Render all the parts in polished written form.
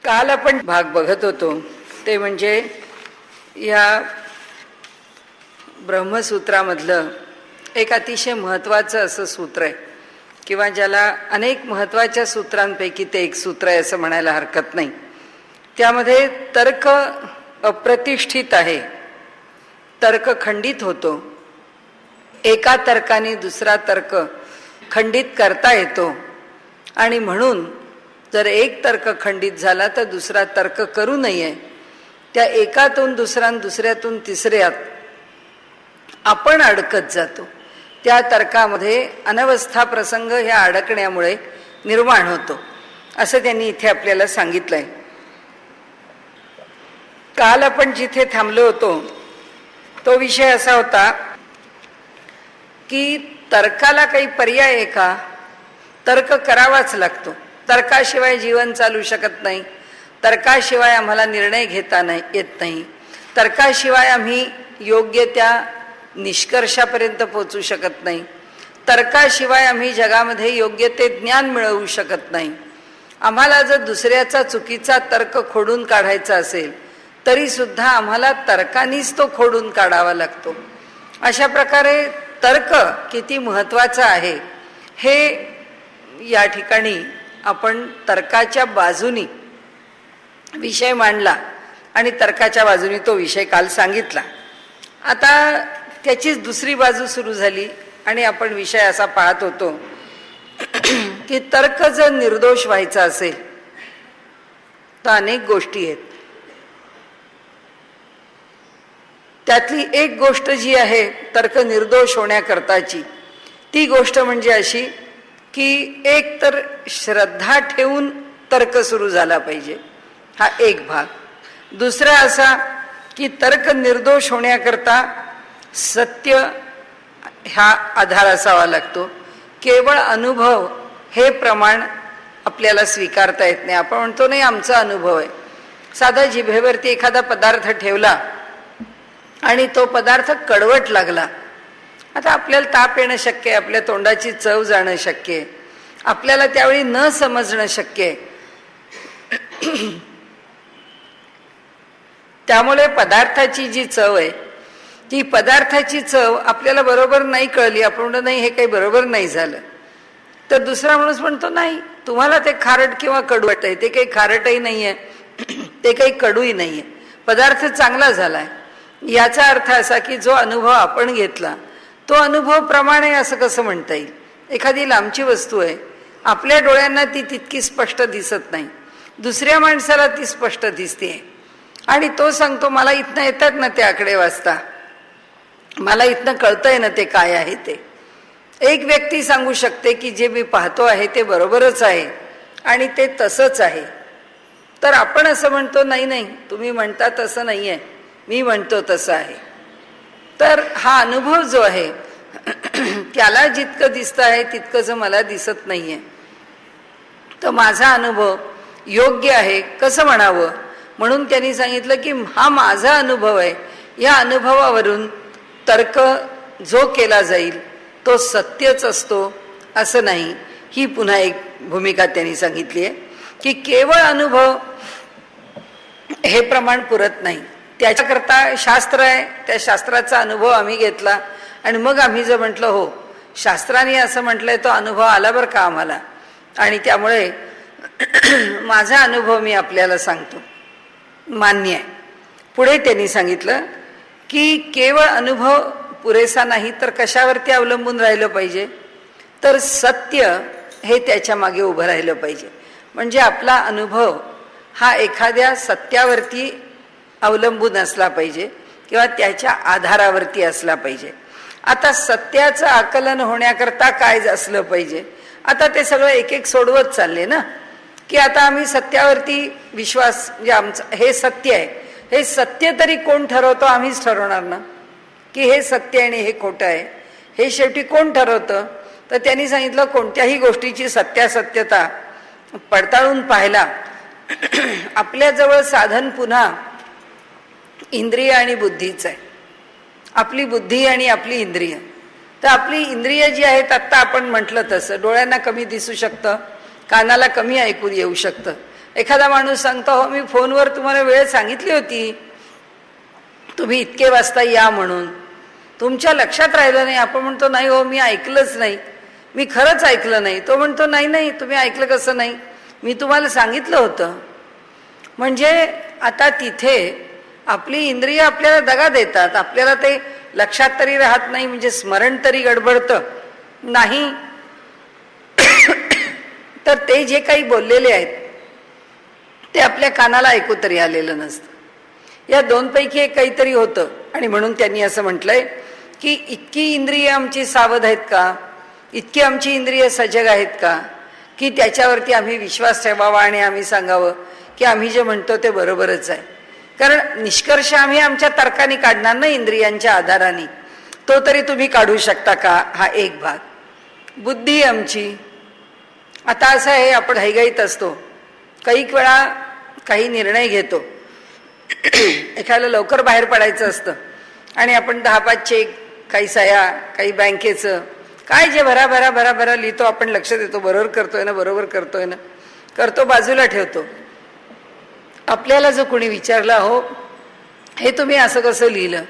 काल आपण भाग बघत होतो ते म्हणजे या ब्रह्मसूत्रामधलं एक अतिशय महत्त्वाचं असं सूत्र आहे किंवा ज्याला अनेक महत्त्वाच्या सूत्रांपैकी ते एक सूत्र आहे असं म्हणायला हरकत नाही. त्यामध्ये तर्क अप्रतिष्ठित आहे, तर्क खंडित होतो. एका तर्काने दुसरा तर्क खंडित करता येतो आणि म्हणून जर एक तर्क खंडित झाला तर दुसरा तर्क करू नये. त्या एकातून दुसऱ्यातून तिसऱ्यात आपण अडकत जातो. त्या तर्कामध्ये अनवस्था प्रसंग ह्या अडकण्यामुळे निर्माण होतो असं त्यांनी इथे आपल्याला सांगितलंय. काल आपण जिथे थांबलो होतो तो विषय असा होता की तर्काला काही पर्याय आहे का? तर्क करावाच लागतो. तर्काशिवाय जीवन चालू शकत नाही. तर्काशिवाय आम्हाला निर्णय घेता येत नाही. तर्काशिवाय आम्ही योग्य त्या निष्कर्षापर्यंत पोचू शकत नाही. तर्काशिवाय आम्ही जगामध्ये योग्य ते ज्ञान मिळवू शकत नाही. आम्हाला जर दुसऱ्याचा चुकीचा तर्क खोडून काढायचा असेल तरी सुद्धा आम्हाला तर्कानेच तो खोडून काढावा लागतो. अशा प्रकारे तर्क किती महत्त्वाचा आहे हे या ठिकाणी आपण तर्काच्या बाजूनी विषय मांडला आणि तर्काच्या बाजूनी तो विषय काल सांगितला. आता त्याचीच दुसरी बाजू सुरू झाली आणि आपण विषय असा पाहत होतो की तर्क जर निर्दोष व्हायचा असेल तर अनेक गोष्टी आहेत. त्यातली एक गोष्ट जी आहे तर्क निर्दोष होण्याकरताची ती गोष्ट म्हणजे अशी की एक तर श्रद्धा ठेवून तर्क सुरू झाला पाहिजे, हा एक भाग. दुसरा असा की तर्क निर्दोष होण्याकरता सत्य हा आधार असावा लागतो. केवळ अनुभव हे प्रमाण आपल्याला स्वीकारता येत नाही. आपण म्हणतो नाही आमचा अनुभव आहे. साधा जिभेवरती एखादा पदार्थ ठेवला आणि तो पदार्थ कडवट लागला, आता आपल्याला ताप येणं शक्य आहे, आपल्या तोंडाची चव जाणं शक्य आहे, आपल्याला त्यावेळी न समजणं शक्य आहे. त्यामुळे पदार्थाची जी चव आहे ती पदार्थाची चव आपल्याला बरोबर नाही कळली. आपण म्हणतो नाही हे काही बरोबर नाही झालं. तर दुसरा माणूस म्हणतो नाही तुम्हाला ते खारट किंवा कडवट आहे, ते काही खारटही नाही आहे, ते काही कडूही नाही आहे, पदार्थ चांगला झालाय. याचा अर्थ असा की जो अनुभव आपण घेतला तो अनुभव प्रमाण आहे असं कसं म्हणता येईल? एखादी लांबची वस्तू आहे, आपल्या डोळ्यांना ती तितकी स्पष्ट दिसत नाही, दुसऱ्या माणसाला ती स्पष्ट दिसते आणि तो सांगतो मला इथनं येतात ना ते आकडे वाचता, मला इथनं कळतंय ना ते काय आहे ते. एक व्यक्ती सांगू शकते की जे मी पाहतो आहे ते बरोबरच आहे आणि ते तसंच आहे. तर आपण असं म्हणतो नाही नाही तुम्ही म्हणता तसं नाही आहे, मी म्हणतो तसं आहे. तर हा अनुभव जो आहे त्याला जितकं दिसतं आहे तितकंच मला दिसत नाहीये. तर माझा अनुभव योग्य आहे कसं म्हणावं? म्हणून त्यांनी सांगितलं की हा माझा अनुभव आहे, या अनुभवावरून तर्क जो केला जाईल तो सत्यच असतो असं नाही. ही पुन्हा एक भूमिका त्यांनी सांगितली आहे की केवळ अनुभव हे प्रमाण पुरत नाही. त्याच्याकरता शास्त्र आहे, त्या शास्त्राचा अनुभव आम्ही घेतला आणि मग आम्ही जर म्हटलं हो शास्त्राने असं म्हटलंय तो अनुभव आला बरं का आम्हाला आणि त्यामुळे माझा अनुभव मी आपल्याला सांगतो, मान्य आहे. पुढे त्यांनी सांगितलं की केवळ अनुभव पुरेसा नाही तर कशावरती अवलंबून राहिलं पाहिजे? तर सत्य हे त्याच्या मागे उभं राहिलं पाहिजे. म्हणजे आपला अनुभव हा एखाद्या सत्यावरती अवलंबून असला पाहिजे किंवा त्याच्या आधारावरती असला पाहिजे. आता सत्याचं आकलन होण्याकरता काय असलं पाहिजे? आता ते सगळं एक एक सोडवत चालले ना की आता आम्ही सत्यावरती विश्वास, म्हणजे आमचं हे सत्य आहे, हे सत्य तरी कोण ठरवतो? आम्हीच ठरवणार ना की हे सत्य आणि हे खोटं आहे. हे शेवटी कोण ठरवतं? तर त्यांनी सांगितलं कोणत्याही गोष्टीची सत्यासत्यता पडताळून पाहायला आपल्याजवळ साधन पुन्हा इंद्रिय आणि बुद्धीच आहे. आपली बुद्धी आणि आपली इंद्रिय. तर आपली इंद्रिय जी आहेत आत्ता आपण म्हटलं तसं डोळ्यांना कमी दिसू शकतं, कानाला कमी ऐकू येऊ शकतं, एखादा माणूस सांगतो, हो मी फोनवर तुम्हाला वेळ सांगितली होती, तुम्ही इतके वाजता या म्हणून, तुमच्या लक्षात राहिलं नाही. आपण म्हणतो नाही हो मी ऐकलंच नाही, मी खरंच ऐकलं नाही. तो म्हणतो नाही नाही तुम्ही ऐकलं कसं नाही, मी तुम्हाला सांगितलं होतं. म्हणजे आता तिथे आपली इंद्रिय आपल्याला दगा देतात, आपल्याला ते लक्षात तरी राहत नाही, म्हणजे स्मरण तरी गडबडतं नाही. तर ते जे काही बोललेले आहेत ते आपल्या कानाला ऐकू तरी आलेलं नसतं. या दोनपैकी एक काहीतरी होतं. आणि म्हणून त्यांनी असं म्हटलंय की इतकी इंद्रिय आमची सावध आहेत का, इतकी आमची इंद्रिय सजग आहेत का, की त्याच्यावरती आम्ही विश्वास ठेवावा आणि आम्ही सांगावं की आम्ही जे म्हणतो ते बरोबरच आहे. कारण निष्कर्ष आम्ही आमच्या तर्काने काढणार ना, इंद्रियांच्या आधाराने. तो तरी तुम्ही काढू शकता का, हा एक भाग. बुद्धी आमची, आता असं आहे आपण हैगाईत असतो, काही वेळा काही निर्णय घेतो. एखाद्याला लवकर बाहेर पडायचं असतं आणि आपण 10-5 चेक, काही सह्या, काही बँकेचं काय जे भरा लिहितो, आपण लक्ष देतो बरोबर करतोय ना, बरोबर करतोय ना, करतो, बाजूला ठेवतो. आपल्याला जर कोणी विचारलं, हो हे तुम्ही असं कसं लिहिलं,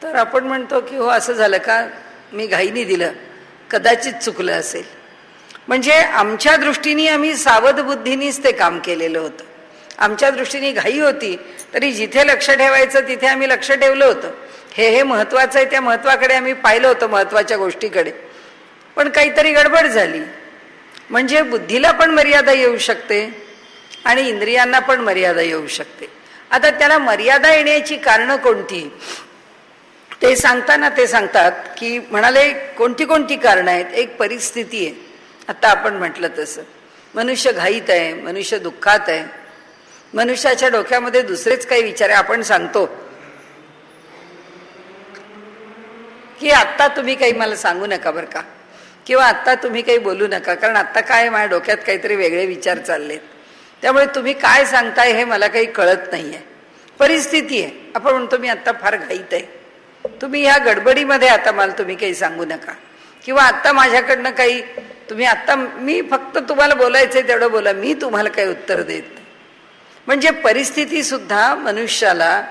तर आपण म्हणतो की हो असं झालं का, मी घाईने दिलं, कदाचित चुकलं असेल. म्हणजे आमच्या दृष्टीने आम्ही सावध बुद्धीनीच ते काम केलेलं होतं. आमच्या दृष्टीने घाई होती तरी जिथे लक्ष ठेवायचं तिथे आम्ही लक्ष ठेवलं होतं. हे महत्वाचं आहे, त्या महत्वाकडे आम्ही पाहिलं होतं, महत्वाच्या गोष्टीकडे. पण काहीतरी गडबड झाली. म्हणजे बुद्धीला पण मर्यादा येऊ शकते आणि इंद्रियांना पण मर्यादा येऊ शकते. आता त्याला मर्यादा येण्याची कारणं कोणती ते सांगताना ते सांगतात की म्हणाले कोणती कोणती कारणं आहेत. एक परिस्थिती आहे, आता आपण म्हटलं तसं मनुष्य घाईत आहे, मनुष्य दुःखात आहे, मनुष्याच्या डोक्यामध्ये दुसरेच काही विचार आहे. आपण सांगतो की आत्ता तुम्ही काही मला सांगू नका बरं का, किंवा आत्ता तुम्ही काही बोलू नका, कारण आत्ता काय माझ्या डोक्यात काहीतरी वेगळे विचार चाललेत, त्यामुळे तुम्ही काय सांगताय हे मला काही कळत नाही आहे. परिस्थिती आहे. आपण म्हणतो मी आत्ता फार घाईत आहे, तुम्ही ह्या गडबडीमध्ये आता मला तुम्ही काही सांगू नका, किंवा आत्ता माझ्याकडनं काही तुम्ही आत्ता, मी फक्त तुम्हाला बोलायचंय तेवढं बोला, मी तुम्हाला काही उत्तर देत नाही. म्हणजे परिस्थिती सुद्धा मनुष्याला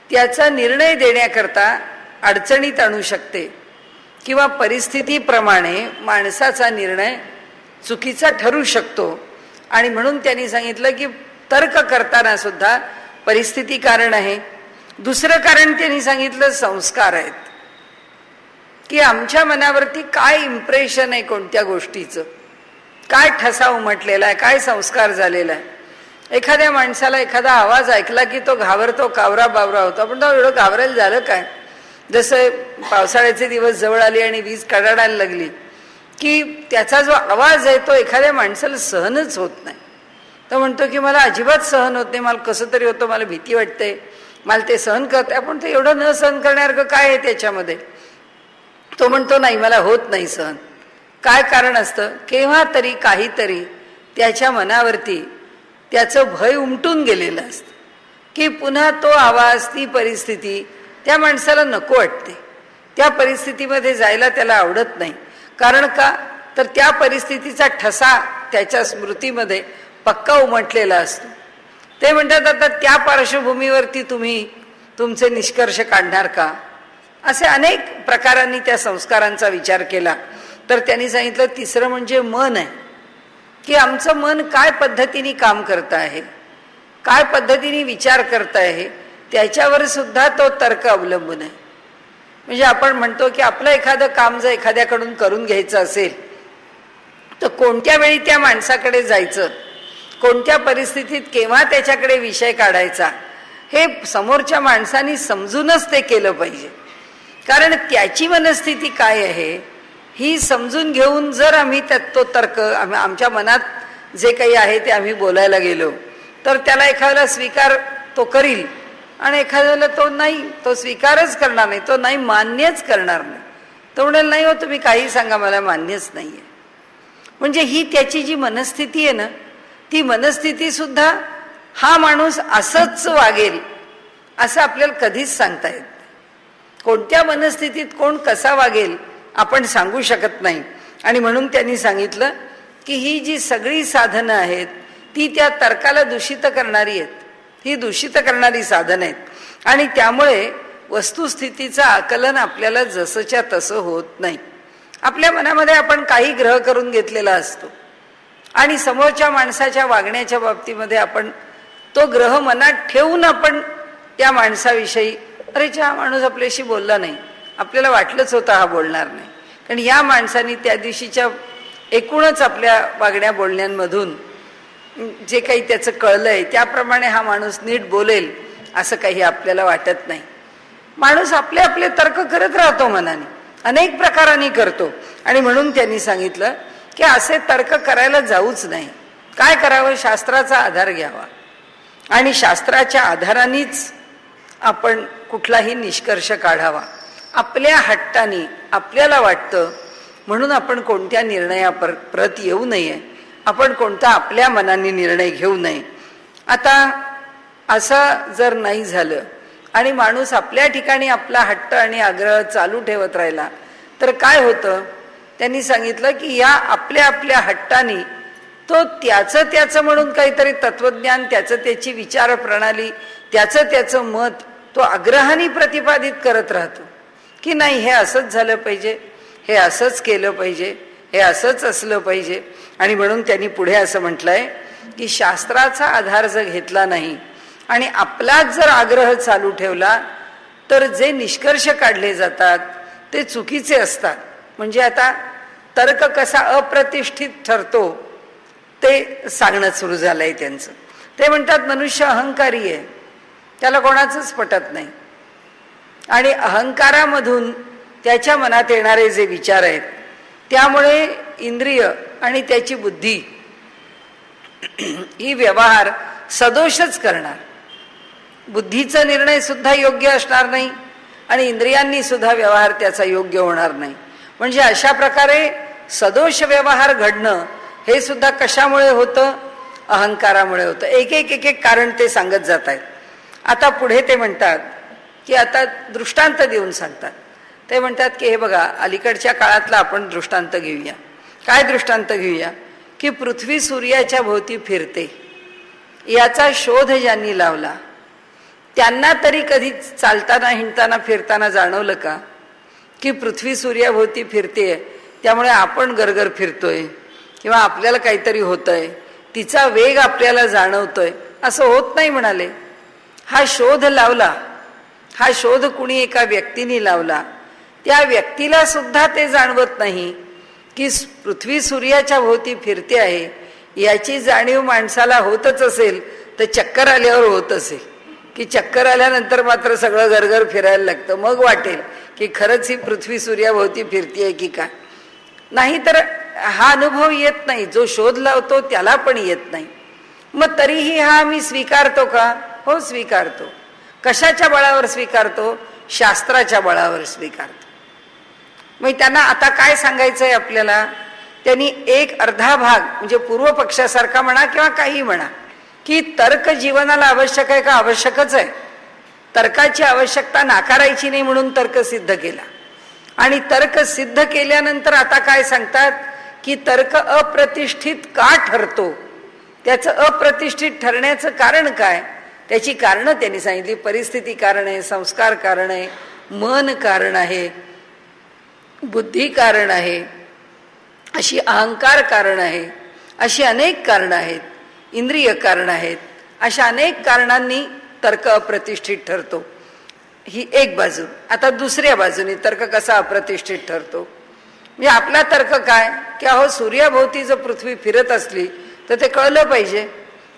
त्याचा निर्णय देण्याकरता अडचणीत आणू शकते, किंवा परिस्थितीप्रमाणे माणसाचा निर्णय चुकीचा ठरू शकतो. आणि म्हणून त्यांनी सांगितलं की तर्क करताना सुद्धा परिस्थिती कारण आहे. दुसरं कारण त्यांनी सांगितलं संस्कार आहेत, की आमच्या मनावरती काय इम्प्रेशन आहे कोणत्या गोष्टीचं, काय ठसा उमटलेला आहे, काय संस्कार झालेला आहे. एखाद्या माणसाला एखादा आवाज ऐकला की तो घाबरतो, कावरा बावरा होतो. आपण तो एवढं घाबरायला झालं काय. जसं पावसाळ्याचे दिवस जवळ आले आणि वीज कडाडायला लागली की त्याचा जो आवाज आहे तो एखाद्या माणसाला सहनच होत नाही. तो म्हणतो की मला अजिबात सहन होत नाही, मला कसं तरी होतं, मला भीती वाटते, मला ते सहन करते. आपण ते एवढं न सहन करण्यासारखं काय आहे त्याच्यामध्ये. तो म्हणतो नाही मला होत नाही सहन. काय कारण असतं, केव्हा तरी काहीतरी त्याच्या मनावरती त्याचं भय उमटून गेलेलं असतं, की पुन्हा तो आवाज, ती परिस्थिती त्या माणसाला नको वाटते, त्या परिस्थितीमध्ये जायला त्याला आवडत नाही. कारण का, तर त्या परिस्थितीचा ठसा त्याच्या स्मृतीमध्ये पक्का उमटलेला असतो. ते म्हणतात आता त्या पार्श्वभूमीवरती तुम्ही तुमचे निष्कर्ष काढणार का. असे अनेक प्रकारांनी त्या संस्कारांचा विचार केला. तर त्यांनी सांगितलं तिसरं म्हणजे मन आहे, की आमचं मन काय पद्धतीने काम करत आहे, काय पद्धतीने विचार करत आहे, त्याच्यावर सुद्धा तो तर्क अवलंबून आहे. म्हणजे आपण म्हणतो की आपलं एखादं काम जर एखाद्याकडून करून घ्यायचं असेल तर कोणत्या वेळी त्या माणसाकडे जायचं, कोणत्या परिस्थितीत केव्हा त्याच्याकडे विषय काढायचा, हे समोरच्या माणसानी समजूनच ते केलं पाहिजे. कारण त्याची मनस्थिती काय आहे ही समजून घेऊन जर आम्ही तो तर्क आमच्या मनात जे काही आहे ते आम्ही बोलायला गेलो तर त्याला एखाद्याला स्वीकार तो करील आणि एखाद्याला तो नाही, तो स्वीकारच करणार नाही, तो नाही मान्यच करणार नाही. तो म्हणेल नाही हो तुम्ही काही सांगा मला मान्यच नाहीये. म्हणजे ही त्याची जी मनस्थिती आहे ना, ती मनस्थिती सुद्धा हा माणूस असंच वागेल असं आपल्याला कधीच सांगता येत. कोणत्या मनस्थितीत कोण कसा वागेल आपण सांगू शकत नाही. आणि म्हणून त्यांनी सांगितलं की ही जी सगळी साधनं आहेत ती त्या तर्काला दूषित करणारी आहेत, ही दूषित करणारी साधन आहेत आणि त्यामुळे वस्तुस्थितीचं आकलन आपल्याला जसंच्या तसं होत नाही. आपल्या मनामध्ये आपण काही ग्रह करून घेतलेला असतो आणि समोरच्या माणसाच्या वागण्याच्या बाबतीमध्ये आपण तो ग्रह मनात ठेवून आपण त्या माणसाविषयी अरे हा माणूस आपल्याशी बोलला नाही, आपल्याला वाटलंच होतं हा बोलणार नाही, कारण या माणसाने त्या दिवशीच्या एकूणच आपल्या वागण्या बोलण्यांमधून जे काही त्याचं कळलंय त्याप्रमाणे हा माणूस नीट बोलेल असं काही आपल्याला वाटत नाही. माणूस आपले आपले तर्क करत राहतो, मनाने अनेक प्रकारांनी करतो आणि म्हणून त्यांनी सांगितलं की असे तर्क करायला जाऊच नाही. काय करावं? शास्त्राचा आधार घ्यावा आणि शास्त्राच्या आधारानेच आपण कुठलाही निष्कर्ष काढावा. आपल्या हट्टाने आपल्याला वाटतं म्हणून आपण कोणत्या निर्णयाप्रत येऊ नये, आपण कोणता आपल्या मनाने निर्णय घेऊ नये. आता असं जर नाही झालं आणि माणूस आपल्या ठिकाणी आपला हट्ट आणि आग्रह चालू ठेवत राहिला तर काय होतं? त्यांनी सांगितलं की या आपल्या आपल्या हट्टाने तो त्याचं म्हणून काहीतरी तत्वज्ञान, त्याचं त्याची विचार प्रणाली, त्याचं मत तो आग्रहाने प्रतिपादित करत राहतो की नाही हे असंच झालं पाहिजे, हे असंच केलं पाहिजे, हे असंच असलं पाहिजे. आणि म्हणून त्यांनी पुढे असं म्हटलंय की शास्त्राचा आधार जर घेतला नाही आणि आपलाच जर आग्रह चालू ठेवला तर जे निष्कर्ष काढले जातात ते चुकीचे असतात. म्हणजे आता तर्क कसा अप्रतिष्ठित ठरतो ते सांगणं सुरू झालंय त्यांचं. ते म्हणतात मनुष्य अहंकारी आहे, त्याला कोणाचंच पटत नाही आणि अहंकारामधून त्याच्या मनात येणारे जे विचार आहेत त्यामुळे इंद्रिय आणि त्याची बुद्धी ही व्यवहार सदोषच करणार. बुद्धीचा निर्णय सुद्धा योग्य असणार नाही आणि इंद्रियांनी सुद्धा व्यवहार त्याचा योग्य होणार नाही. म्हणजे अशा प्रकारे सदोष व्यवहार घडणं हे सुद्धा कशामुळे होतं? अहंकारामुळे होतं. एक एक कारण ते सांगत जात आहेत. आता पुढे ते म्हणतात की आता दृष्टांत देऊन सांगतात. ते म्हणतात की हे बघा, अलीकडच्या काळातला आपण दृष्टांत घेऊया. काय दृष्टांत घेऊया? की पृथ्वी सूर्याच्या भोवती फिरते याचा शोध ज्यांनी लावला त्यांना तरी कधी चालताना हिंडताना फिरताना जाणवलं का की पृथ्वी सूर्याभोवती फिरते त्यामुळे आपण गरगर फिरतोय किंवा आपल्याला काहीतरी होतंय, तिचा वेग आपल्याला जाणवतोय? असं होत नाही म्हणाले. हा शोध लावला, हा शोध कुणी एका व्यक्तीने लावला, त्या व्यक्तीला सुद्धा ते जाणवत नाही की पृथ्वी सूर्याच्या भोवती फिरते आहे. याची जाणीव माणसाला होतच असेल तर चक्कर आल्यावर होत असेल की चक्कर आल्यानंतर मात्र सगळं गरगर फिरायला लागतं, मग वाटेल की खरंच ही पृथ्वी सूर्याभोवती फिरतीये की काय. नाही तर हा अनुभव येत नाही. जो शोध लावतो त्याला पण येत नाही. मग तरीही हा मी स्वीकारतो का? हो, स्वीकारतो. कशाच्या बळावर स्वीकारतो? शास्त्राच्या बळावर स्वीकारतो. मग त्यांना आता काय सांगायचंय आपल्याला? त्यांनी एक अर्धा भाग म्हणजे पूर्व पक्षासारखा म्हणा किंवा काही म्हणा की तर्क जीवनाला आवश्यक आहे का? आवश्यकच आहे. तर्काची आवश्यकता नाकारायची नाही म्हणून तर्क सिद्ध केला आणि तर्क सिद्ध केल्यानंतर आता काय सांगतात की तर्क अप्रतिष्ठित का ठरतो? त्याचं अप्रतिष्ठित ठरण्याचं कारण काय? त्याची कारणं त्यांनी सांगितली. परिस्थिती कारण आहे, संस्कार कारण आहे, मन कारण आहे, बुद्धी कारण आहे, अशी अहंकार कारण आहे, अशी अनेक कारणं आहेत, इंद्रिय कारण आहेत. अशा अनेक कारणांनी तर्क अप्रतिष्ठित ठरतो. ही एक बाजू. आता दुसऱ्या बाजूने तर्क कसा अप्रतिष्ठित ठरतो? म्हणजे आपला तर्क काय की अहो सूर्याभोवती जर पृथ्वी फिरत असली तर ते कळलं पाहिजे,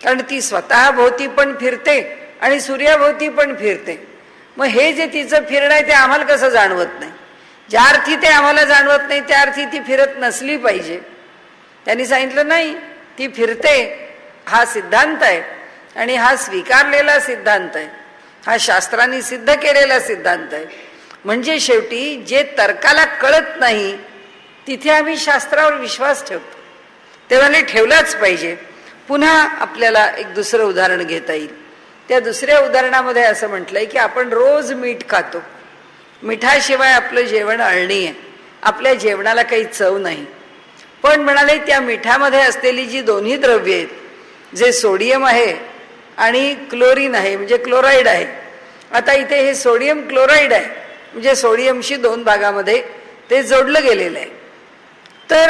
कारण ती स्वतः भोवती पण फिरते आणि सूर्याभोवती पण फिरते. मग हे जे तिचं फिरणं आहे ते आम्हाला कसं जाणवत नाही? ज्या अर्थी ते आम्हाला जाणवत नाही त्या अर्थी ती फिरत नसली पाहिजे. त्यांनी सांगितलं नाही, ती फिरते हा सिद्धांत आहे आणि हा स्वीकारलेला सिद्धांत आहे, हा शास्त्रांनी सिद्ध केलेला सिद्धांत आहे. म्हणजे शेवटी जे तर्काला कळत नाही तिथे आम्ही शास्त्रावर विश्वास ठेवतो, तेव्हा ठेवलाच पाहिजे. पुन्हा आपल्याला एक दुसरं उदाहरण घेता येईल. त्या दुसऱ्या उदाहरणामध्ये असं म्हटलंय की आपण रोज मीठ खातो, मिठाशिवाय आपलं जेवण अळणी आहे, आपल्या जेवणाला काही चव नाही. पण म्हणाले त्या मिठामध्ये असलेली जी दोन्ही द्रव्ये आहेत जे सोडियम आहे आणि क्लोरीन आहे म्हणजे क्लोराईड आहे. आता इथे हे सोडियम क्लोराईड आहे म्हणजे सोडियमशी 2 भागामध्ये ते जोडलं गेलेलं आहे. तर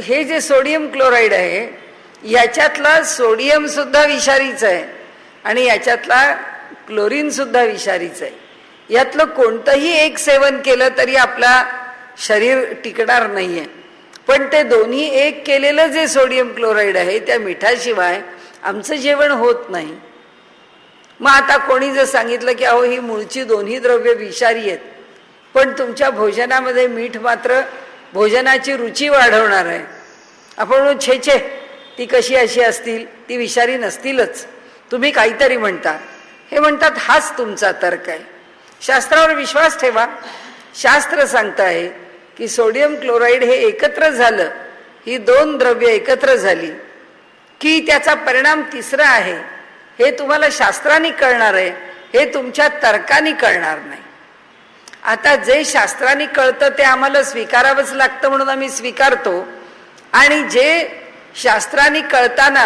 हे जे सोडियम क्लोराईड आहे याच्यातला सोडियम सुद्धा विषारीच आहे आणि याच्यातला क्लोरीन सुद्धा विषारीच आहे. यातलं कोणतंही एक सेवन केलं तरी आपला शरीर टिकणार नाहीये. पण ते दोन्ही एक केलेलं जे सोडियम क्लोराईड आहे त्या मिठाशिवाय आमचं जेवण होत नाही. मग आता कोणी जर सांगितलं की अहो ही मूळची दोन्ही द्रव्य विषारी आहेत पण तुमच्या भोजनामध्ये मीठ मात्र भोजनाची रुची वाढवणार आहे, आपण छे छे ती कशी अशी असतील, ती विषारी नसतीलच, तुम्ही काहीतरी म्हणता. हे म्हणतात हाच तुमचा तर्क आहे. शास्त्रावर विश्वास ठेवा. शास्त्र सांगत आहे की सोडियम क्लोराईड हे एकत्र झालं, ही 2 द्रव्य एकत्र झाली की त्याचा परिणाम तिसरा आहे. हे तुम्हाला शास्त्राने कळणार आहे, हे तुमच्या तर्काने कळणार नाही. आता जे शास्त्राने कळतं ते आम्हाला स्वीकारावंच लागतं म्हणून आम्ही स्वीकारतो, आणि जे शास्त्राने कळताना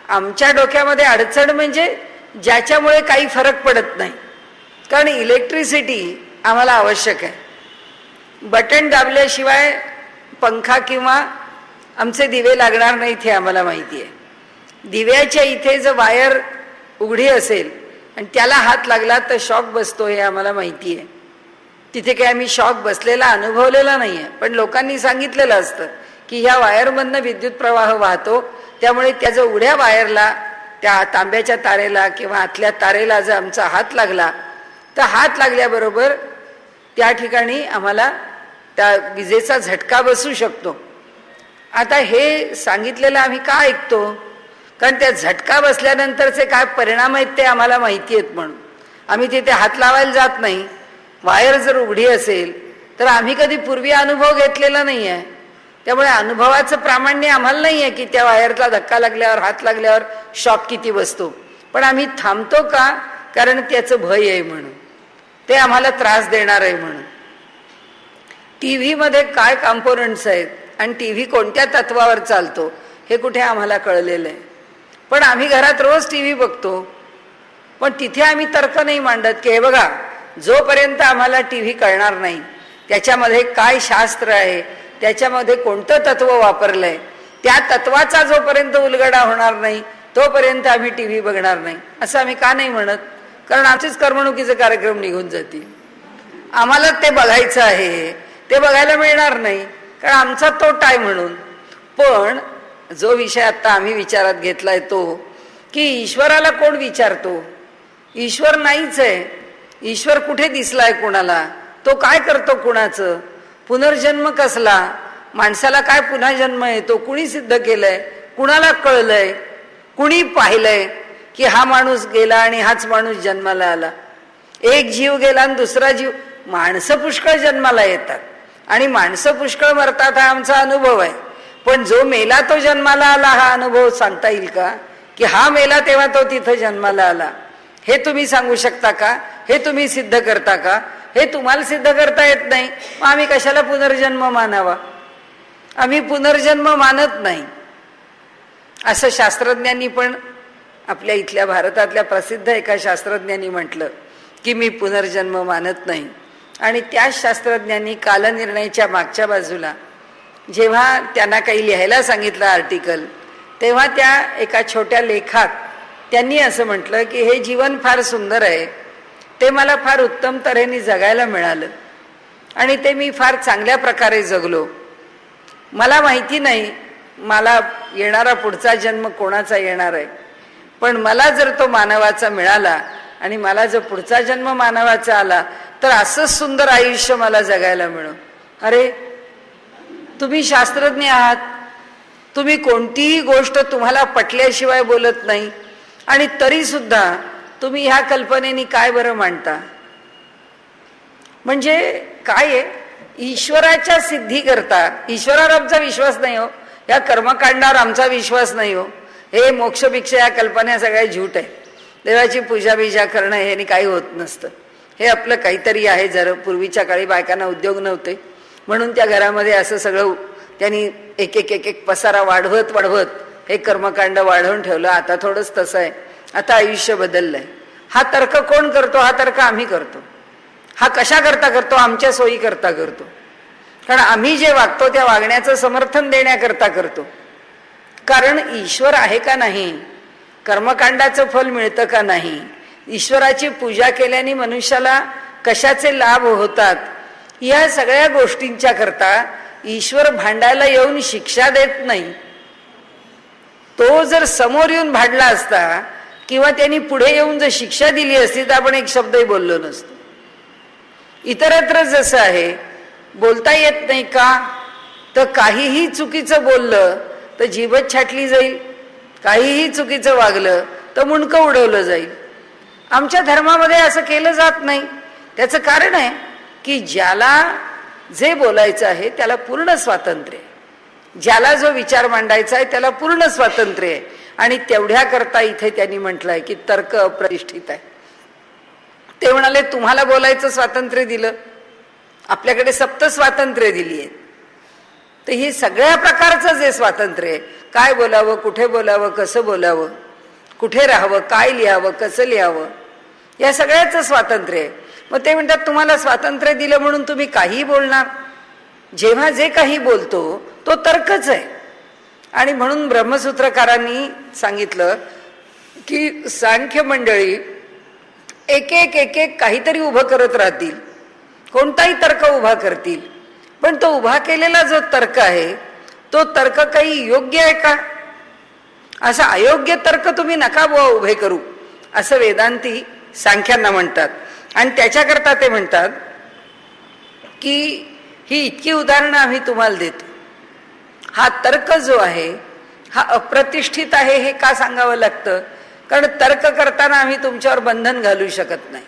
आमच्या डोक्यामध्ये अडचण म्हणजे ज्याच्यामुळे काही फरक पडत नाही. कारण इलेक्ट्रिसिटी आम्हाला आवश्यक आहे. बटन दाबल्याशिवाय पंखा किंवा आमचे दिवे लागणार नाहीत हे आम्हाला माहिती आहे. दिव्याच्या इथे जर वायर उघडी असेल आणि त्याला हात लागला तर शॉक बसतो हे आम्हाला माहिती आहे. तिथे काही आम्ही शॉक बसलेला अनुभवलेला नाही आहे, पण लोकांनी सांगितलेलं असतं की ह्या वायरमधनं विद्युत प्रवाह वाहतो, त्यामुळे त्याच्या उघड्या वायरला, त्या तांब्याच्या तारेला किंवा आतल्या तारेला जर आमचा हात लागला तर हात लागल्याबरोबर त्या ठिकाणी आम्हाला त्या विजेचा झटका बसू शकतो. आता हे सांगितलेलं आम्ही का ऐकतो? कारण त्या झटका बसल्यानंतरचे काय परिणाम आहेत ते आम्हाला माहिती आहेत म्हणून आम्ही तिथे हात लावायला जात नाही. वायर जर उघडी असेल तर आम्ही कधी पूर्वी अनुभव घेतलेला नाही आहे, त्यामुळे अनुभवाचं प्रामाण्य आम्हाला नाही आहे की त्या वायरला धक्का लागल्यावर, हात लागल्यावर शॉक किती बसतो. पण आम्ही थांबतो का? कारण त्याचं भय आहे म्हणून, ते आम्हाला त्रास देणार आहे म्हणून. टीव्ही मध्ये काय कॉम्पोनंट्स आहेत आणि टीव्ही कोणत्या तत्वावर चालतो हे कुठे आम्हाला कळलेलं आहे. पण आम्ही घरात रोज टीव्ही बघतो, पण तिथे आम्ही तर्क नाही मांडत की हे बघा, जोपर्यंत आम्हाला टीव्ही कळणार नाही त्याच्यामध्ये काय शास्त्र आहे, त्याच्यामध्ये कोणतं तत्व वापरलंय, त्या तत्वाचा जोपर्यंत उलगडा होणार नाही तोपर्यंत आम्ही टीव्ही बघणार नाही, असं आम्ही का नाही म्हणत? कारण आमचेच करमणुकीचे कार्यक्रम निघून जातील. आम्हाला ते बघायचं आहे, ते बघायला मिळणार नाही कारण आमचा तोटा आहे म्हणून. पण जो विषय आता आम्ही विचारात घेतलाय तो की ईश्वराला कोण विचारतो? ईश्वर नाहीच आहे. ईश्वर कुठे दिसलाय कोणाला? तो काय करतो कुणाचं? पुनर्जन्म कसला? माणसाला काय पुन्हा जन्म येतो? कुणी सिद्ध केलंय? कुणाला कळलंय? कुणी पाहिलंय की हा माणूस गेला आणि हाच माणूस जन्माला आला? एक जीव गेला आणि दुसरा जीव. माणसं पुष्कळ जन्माला येतात आणि माणसं पुष्कळ मरतात हा आमचा अनुभव आहे. पण जो मेला तो जन्माला आला हा अनुभव सांगता येईल का? की हा मेला तेव्हा तो तिथं जन्माला आला, हे तुम्ही सांगू शकता का? हे तुम्ही सिद्ध करता का? हे तुम्हाला सिद्ध करता येत नाही, मग आम्ही कशाला पुनर्जन्म मानावा? आम्ही पुनर्जन्म मानत नाही. असं शास्त्रज्ञांनी पण, आपल्या इथल्या भारतातल्या प्रसिद्ध एका शास्त्रज्ञांनी म्हटलं की मी पुनर्जन्म मानत नाही. आणि त्याच शास्त्रज्ञांनी कालनिर्णयाच्या मागच्या बाजूला जेव्हा त्यांना काही लिहायला सांगितलं आर्टिकल, तेव्हा त्या एका छोट्या लेखात त्यांनी असं म्हटलं की हे जीवन फार सुंदर आहे, ते मला फार उत्तम तऱ्हेने जगायला मिळालं आणि ते मी फार चांगल्या प्रकारे जगलो. मला माहिती नाही मला येणारा पुढचा जन्म कोणाचा येणार आहे, पण मला जर तो मानवाचा मिळाला आणि मला जर पुढचा जन्म मानवाचा आला तर असंच सुंदर आयुष्य मला जगायला मिळो. अरे तुम्ही शास्त्रज्ञ आहात, तुम्ही कोणतीही गोष्ट तुम्हाला पटल्याशिवाय बोलत नाही आणि तरी सुद्धा तुम्ही ह्या कल्पनेनी काय बरं मांडता? म्हणजे काय आहे? ईश्वराच्या सिद्धी करता, ईश्वरावर आमचा विश्वास नाही हो, या कर्मकांडावर आमचा विश्वास नाही हो, हे मोक्ष भिक्षा या कल्पना सगळ्या झूट आहे. देवाची पूजा बिजा करणं हे काही होत नसतं, हे आपलं काहीतरी आहे. जर पूर्वीच्या काळी बायकांना उद्योग नव्हते म्हणून त्या घरामध्ये असं सगळं त्यांनी एक एक एक एक पसारा वाढवत वाढवत हे कर्मकांड वाढवून ठेवलं, आता थोडंच तसं आहे, आता आयुष्य बदललंय. हा तर्क कोण करतो? हा तर्क आम्ही करतो. हा कशा करता करतो? आमच्या सोयी करता करतो. कारण आम्ही जे वागतो त्या वागण्याचं समर्थन देण्याकरता करतो. कारण ईश्वर आहे का नाही, कर्मकांडाचं फल मिळतं का नाही, ईश्वराची पूजा केल्याने मनुष्याला कशाचे लाभ होतात, या सगळ्या गोष्टींच्या करता ईश्वर भांडायला येऊन शिक्षा देत नाही. तो जर समोर येऊन भांडला असता किंवा त्यांनी पुढे येऊन जर शिक्षा दिली असती तर आपण एक शब्दही बोललो नसतो. इतरत्र जसं आहे, बोलता येत नाही का, तर काहीही चुकीचं बोललं तर जीभच छाटली जाईल, काहीही चुकीचं वागलं तर मुंडकं उडवलं जाईल. आमच्या धर्मामध्ये असं केलं जात नाही. त्याचं कारण आहे की ज्याला जे बोलायचं आहे त्याला पूर्ण स्वातंत्र्य आहे, ज्याला जो विचार मांडायचा आहे त्याला पूर्ण स्वातंत्र्य आहे. आणि तेवढ्या करता इथे त्यांनी म्हटलंय की तर्क अप्रतिष्ठित आहे. ते म्हणाले तुम्हाला बोलायचं स्वातंत्र्य दिलं, आपल्याकडे सप्त स्वातंत्र्य दिली आहेत, तर ही सगळ्या प्रकारचं जे स्वातंत्र्य आहे, काय बोलावं, कुठे बोलावं, कसं बोलावं, कुठे राहावं, काय लिहावं, कसं लिहावं, या सगळ्याचं स्वातंत्र्य आहे. मग ते म्हणतात तुम्हाला स्वातंत्र्य दिलं म्हणून तुम्ही काहीही बोलणार. जेव्हा जे काही बोलतो तो तर्कच आहे. आणि म्हणून ब्रह्मसूत्रकारांनी सांगितलं की सांख्य मंडळी एक एक एक एक काहीतरी उभं करत राहतील, कोणताही तर्क उभा करतील, पण तो उभा केलेला जो तर्क आहे तो तर्क काही योग्य आहे का, असा अयोग्य तर्क तुम्ही नका बुवा उभे करू, असं वेदांती सांख्यांना म्हणतात. आणि त्याच्याकरता ते म्हणतात की ही इतकी उदाहरणं आम्ही तुम्हाला देतो. हा तर्क जो आहे हा अप्रतिष्ठित आहे हे का सांगावं लागतं? कारण तर्क करताना आम्ही तुमच्यावर बंधन घालू शकत नाही.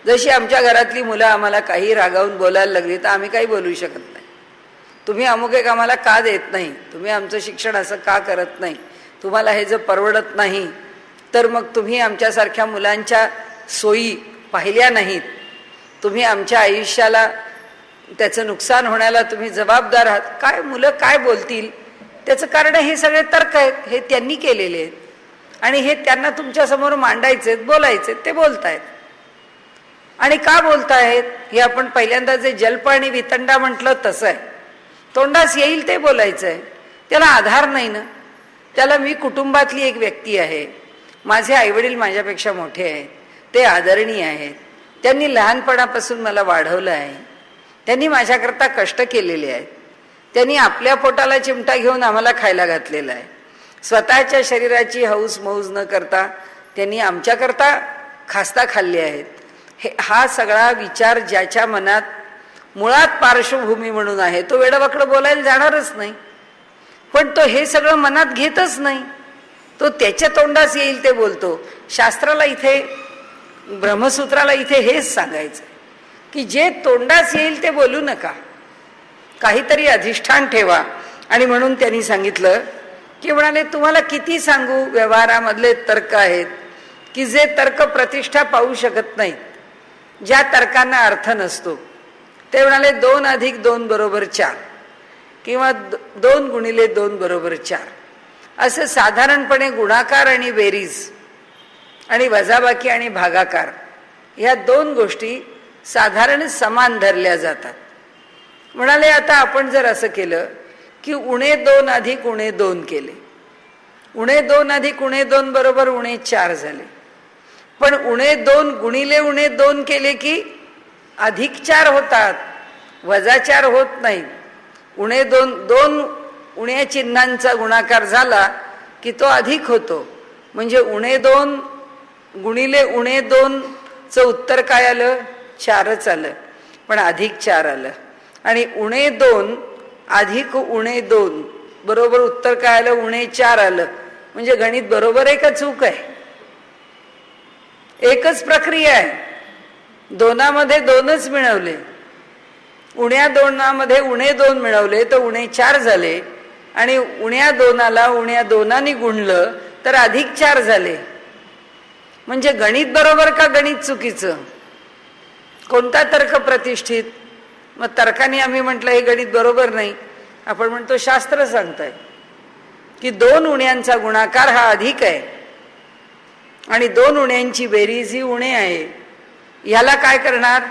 जशी आमच्या घरातली मुलं आम्हाला काही रागावून बोलायला लागली तर आम्ही काही बोलू शकत नाही. तुम्ही अमुक एक आम्हाला का देत नाही, तुम्ही आमचं शिक्षण असं का करत नाही, तुम्हाला हे जर परवडत नाही तर मग तुम्ही आमच्यासारख्या मुलांच्या सोयी पाहिल्या नाहीत, तुम्ही आमच्या आयुष्याला त्याचं नुकसान होण्याला तुम्ही जबाबदार आहात. काय मुलं काय बोलतील त्याचं कारण हे सगळे तर्क आहेत, हे त्यांनी केलेले आहेत आणि हे त्यांना तुमच्यासमोर मांडायचे, बोलायचे, ते बोलतायत. आणि का बोलतायत हे आपण पहिल्यांदा जे जल्प आणि वितंडा म्हटलं तसं आहे. तोंडास येईल ते बोलायचं आहे, त्याला आधार नाही ना. त्याला मी कुटुंबातली एक व्यक्ती आहे, माझे आईवडील माझ्यापेक्षा मोठे आहेत, ते आदरणीय आहेत, त्यांनी लहानपणापासून मला वाढवलं आहे, त्यांनी माझ्याकरता कष्ट केलेले आहेत, त्यांनी आपल्या पोटाला चिमटा घेऊन आम्हाला खायला घातलेला आहे, स्वतःच्या शरीराची हौस मौज न करता त्यांनी आमच्याकरता खास्ता खाल्ले आहेत. हा सगळा विचार ज्याच्या मनात मुळात पार्श्वभूमी म्हणून आहे तो वेडवाकडं बोलायला जाणारच नाही. पण तो हे सगळं मनात घेतच नाही, तो त्याच्या तोंडास येईल ते बोलतो. शास्त्राला इथे, ब्रह्मसूत्राला इथे हेच सांगायचं की जे तोंडास येईल ते बोलू नका, काहीतरी अधिष्ठान ठेवा. आणि म्हणून त्यांनी सांगितलं की म्हणाले तुम्हाला किती सांगू, व्यवहारामधले तर्क आहेत की जे तर्क प्रतिष्ठा पाहू शकत नाहीत, ज्या तर्कांना अर्थ नसतो. ते म्हणाले 2 + 2 = 4 किंवा 2 × 2 = 4 असं साधारणपणे गुणाकार आणि बेरीज आणि वजाबाकी आणि भागाकार ह्या 2 गोष्टी साधारण समान धरल्या जातात. म्हणाले आता आपण जर असं केलं की -2 + -2 केले, -2 + -2 = -4 झाले. पण -2 × -2 केले की +4 होतात, -4 होत नाही. -2 2 उण्या चिन्हांचा गुणाकार झाला की तो अधिक होतो. म्हणजे -2 × -2 चं उत्तर काय आलं? 4च आलं, पण +4 आलं. आणि -2 + -2 बरोबर उत्तर काय आलं? -4 आलं. म्हणजे गणित बरोबर आहे का चूक आहे? एकच प्रक्रिया आहे. 2मध्ये 2च मिळवले, -2मध्ये -2 मिळवले तर -4 झाले. आणि -2ला -2नी गुणलं तर +4 झाले. म्हणजे गणित बरोबर का गणित चुकीचं? कोणता तर्क प्रतिष्ठित? मग तर्काने आम्ही म्हटलं हे गणित बरोबर नाही, आपण म्हणतो शास्त्र सांगताय. की 2 उण्यांचा गुणाकार हा अधिक आहे आणि 2 उण्यांची बेरीज ही उणे आहे. ह्याला काय करणार?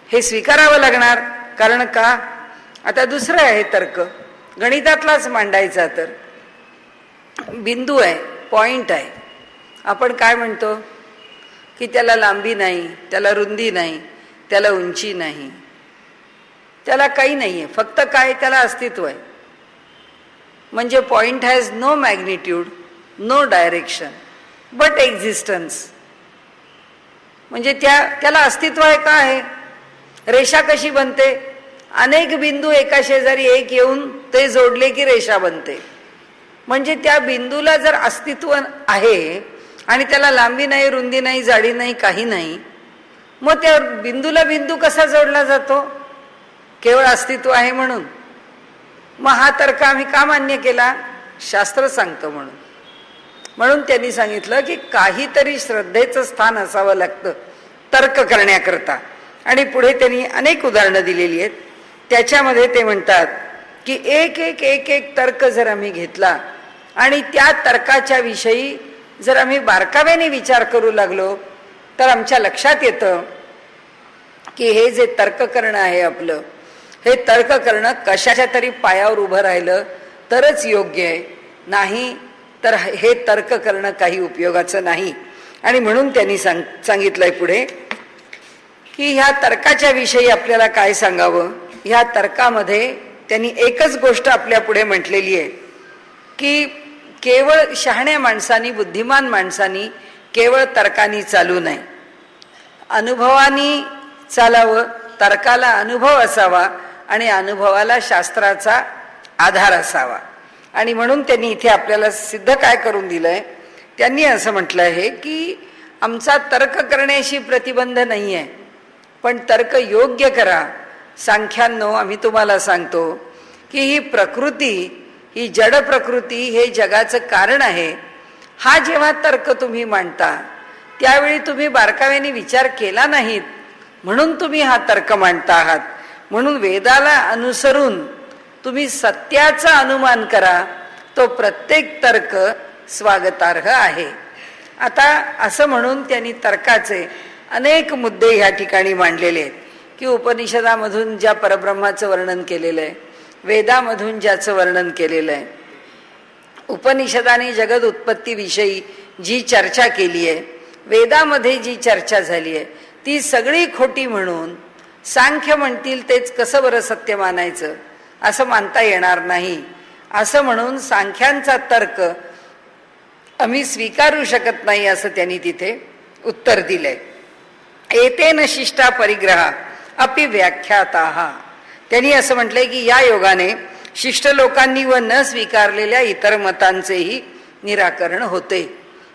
हे स्वीकारावं लागणार. कारण का? आता दुसरं आहे तर्क, गणितातलाच मांडायचा तर बिंदू आहे, पॉइंट आहे. आपण काय म्हणतो की त्याला लांबी नाही, त्याला रुंदी नाही, त्याला उंची नाही, त्याला काही नाहीये, फक्त काय त्याला अस्तित्व आहे. म्हणजे point has no magnitude, no direction but existence. म्हणजे त्याला अस्तित्व आहे. का आहे? रेषा कशी बनते? अनेक बिंदू एका शेजारी एक येऊन ते जोडले की रेषा बनते. म्हणजे त्या बिंदूला जर अस्तित्व आहे आणि त्याला लांबी नाही, रुंदी नाही, जाडी नाही, काही नाही, मग त्या बिंदूला बिंदू कसा जोडला जातो? केवळ अस्तित्व आहे म्हणून. मग हा तर्क आम्ही का मान्य केला? शास्त्र सांगतं म्हणून. म्हणून त्यांनी सांगितलं की काहीतरी श्रद्धेचं स्थान असावं लागतं तर्क करण्याकरता. आणि पुढे त्यांनी अनेक उदाहरणं दिलेली आहेत. त्याच्यामध्ये ते म्हणतात की एक एक एक एक तर्क जर आम्ही घेतला आणि त्या तर्काच्या विषयी जर आम्ही बारकाव्याने विचार करू लागलो तर आमच्या लक्षात येतं की हे जे तर्क करणं आहे आपलं, हे तर्क करणं कशाच्या तरी पायावर उभं राहिलं तरच योग्य आहे, नाही तर हे तर्क करणं काही उपयोगाचं नाही. आणि म्हणून त्यांनी सांगितलंय पुढे की ह्या तर्काच्या विषयी आपल्याला काय सांगावं. ह्या तर्कामध्ये त्यांनी एकच गोष्ट आपल्या पुढे म्हटलेली आहे की केवळ शहाण्या माणसानी, बुद्धिमान माणसानी केवळ तर्कानी चालू नये, अनुभवानी चालावं. तर्काला अनुभव असावा आणि अनुभवाला शास्त्राचा आधार असावा. आणि म्हणून त्यांनी इथे आपल्याला सिद्ध काय करून दिलंय, त्यांनी असं म्हटलं आहे की आमचा तर्क करण्याशी प्रतिबंध नाही आहे, पण तर्क योग्य करा. सांख्यांनो, आम्ही तुम्हाला सांगतो की ही प्रकृती, ही जड प्रकृती हे जगाचं कारण आहे. हा जेव्हा तर्क तुम्ही मांडता त्यावेळी तुम्ही बारकाव्याने विचार केला नाहीत म्हणून तुम्ही हा तर्क मांडता आहात. म्हणून वेदाला अनुसरून तुम्ही सत्याचा अनुमान करा, तो प्रत्येक तर्क स्वागतार्ह आहे. आता असं म्हणून त्यांनी तर्काचे अनेक मुद्दे ह्या ठिकाणी मांडलेले आहेत की उपनिषदामधून ज्या परब्रह्माचं वर्णन केलेलं आहे, वेदामधून ज्याचं वर्णन केलेलं आहे, उपनिषदाने जगद उत्पत्तीविषयी जी चर्चा केली आहे, वेदामध्ये जी चर्चा झाली आहे, ती सगळी खोटी म्हणून सांख्य म्हणतील तेच कसं बरं सत्य मानायचं, असं मानता येणार नाही. असं म्हणून सांख्यांचा तर्क आम्ही स्वीकारू शकत नाही असं त्यांनी तिथे उत्तर दिलंय. एतेन शिष्टा परिग्रहा अपि व्याख्याताः. त्यांनी असं म्हटलंय की या योगाने शिष्ट लोकांनी व न स्वीकारलेल्या इतर मतांचेही निराकरण होते.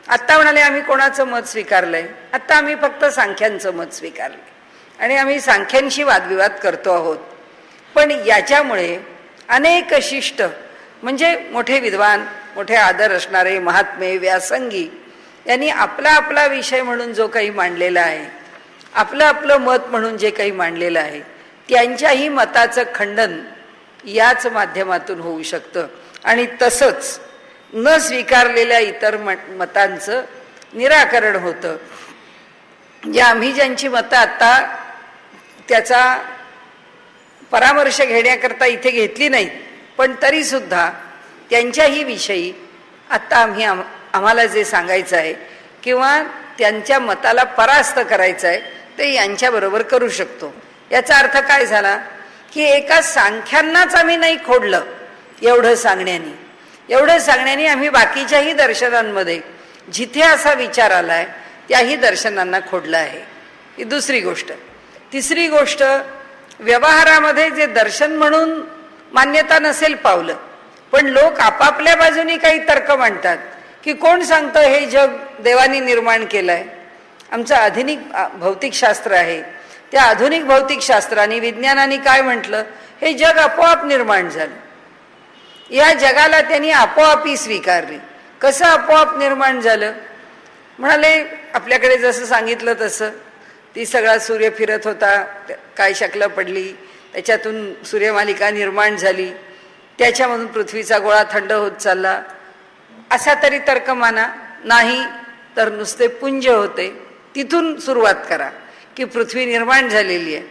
आत्ता म्हणाले आम्ही कोणाचं मत स्वीकारलंय? आत्ता आम्ही फक्त सांख्यांचं मत स्वीकारलंय आणि आम्ही सांख्यांशी वादविवाद करतो आहोत. पण याच्यामुळे अनेक शिष्ट म्हणजे मोठे विद्वान, मोठे आदर असणारे महात्मे, व्यासंगी यांनी आपला आपला विषय म्हणून जो काही मांडलेला आहे, आपलं आपलं मत म्हणून जे काही मांडलेलं आहे, त्यांच्याही मताचं खंडन याच माध्यमातून होऊ शकतं. आणि तसंच न स्वीकारलेल्या इतर मतांचं निराकरण होतं. या आम्ही ज्यांची मतं आता त्याचा परामर्श घेण्याकरता इथे घेतली नाहीत, पण तरी सुद्धा त्यांच्याही विषयी आता आम्हाला जे सांगायचं आहे किंवा त्यांच्या मताला परास्त करायचं आहे ते यांच्याबरोबर करू शकतो. याचा अर्थ काय झाला की एका सांख्यांनाच आम्ही नाही खोडलं एवढं सांगण्याने आम्ही बाकीच्याही दर्शनांमध्ये जिथे असा विचार आलाय त्याही दर्शनांना खोडलं आहे. ही दुसरी गोष्ट. तिसरी गोष्ट, व्यवहारामध्ये जे दर्शन म्हणून मान्यता नसेल पावलं, पण लोक आपापल्या बाजूनी काही तर्क मांडतात की कोण सांगतं हे जग देवानी निर्माण केलंय. आमचं आधुनिक भौतिकशास्त्र आहे, त्या आधुनिक भौतिकशास्त्राने, विज्ञानाने काय म्हटलं, हे जग आपोआप निर्माण झालं. या जगाला त्यांनी आपोआपी स्वीकारले. कसं आपोआप निर्माण झालं? म्हणाले आपल्याकडे जसं सांगितलं तसं ती सगळा सूर्य फिरत होता, काय शकलं पडली, त्याच्यातून सूर्यमालिका निर्माण झाली. त्याच्यामधून पृथ्वीचा गोळा थंड होत चालला, असा तरी तर्क माना. नाही तर नुसते पुंज होते. तिथून सुरुवात करा की पृथ्वी निर्माण झालेली आहे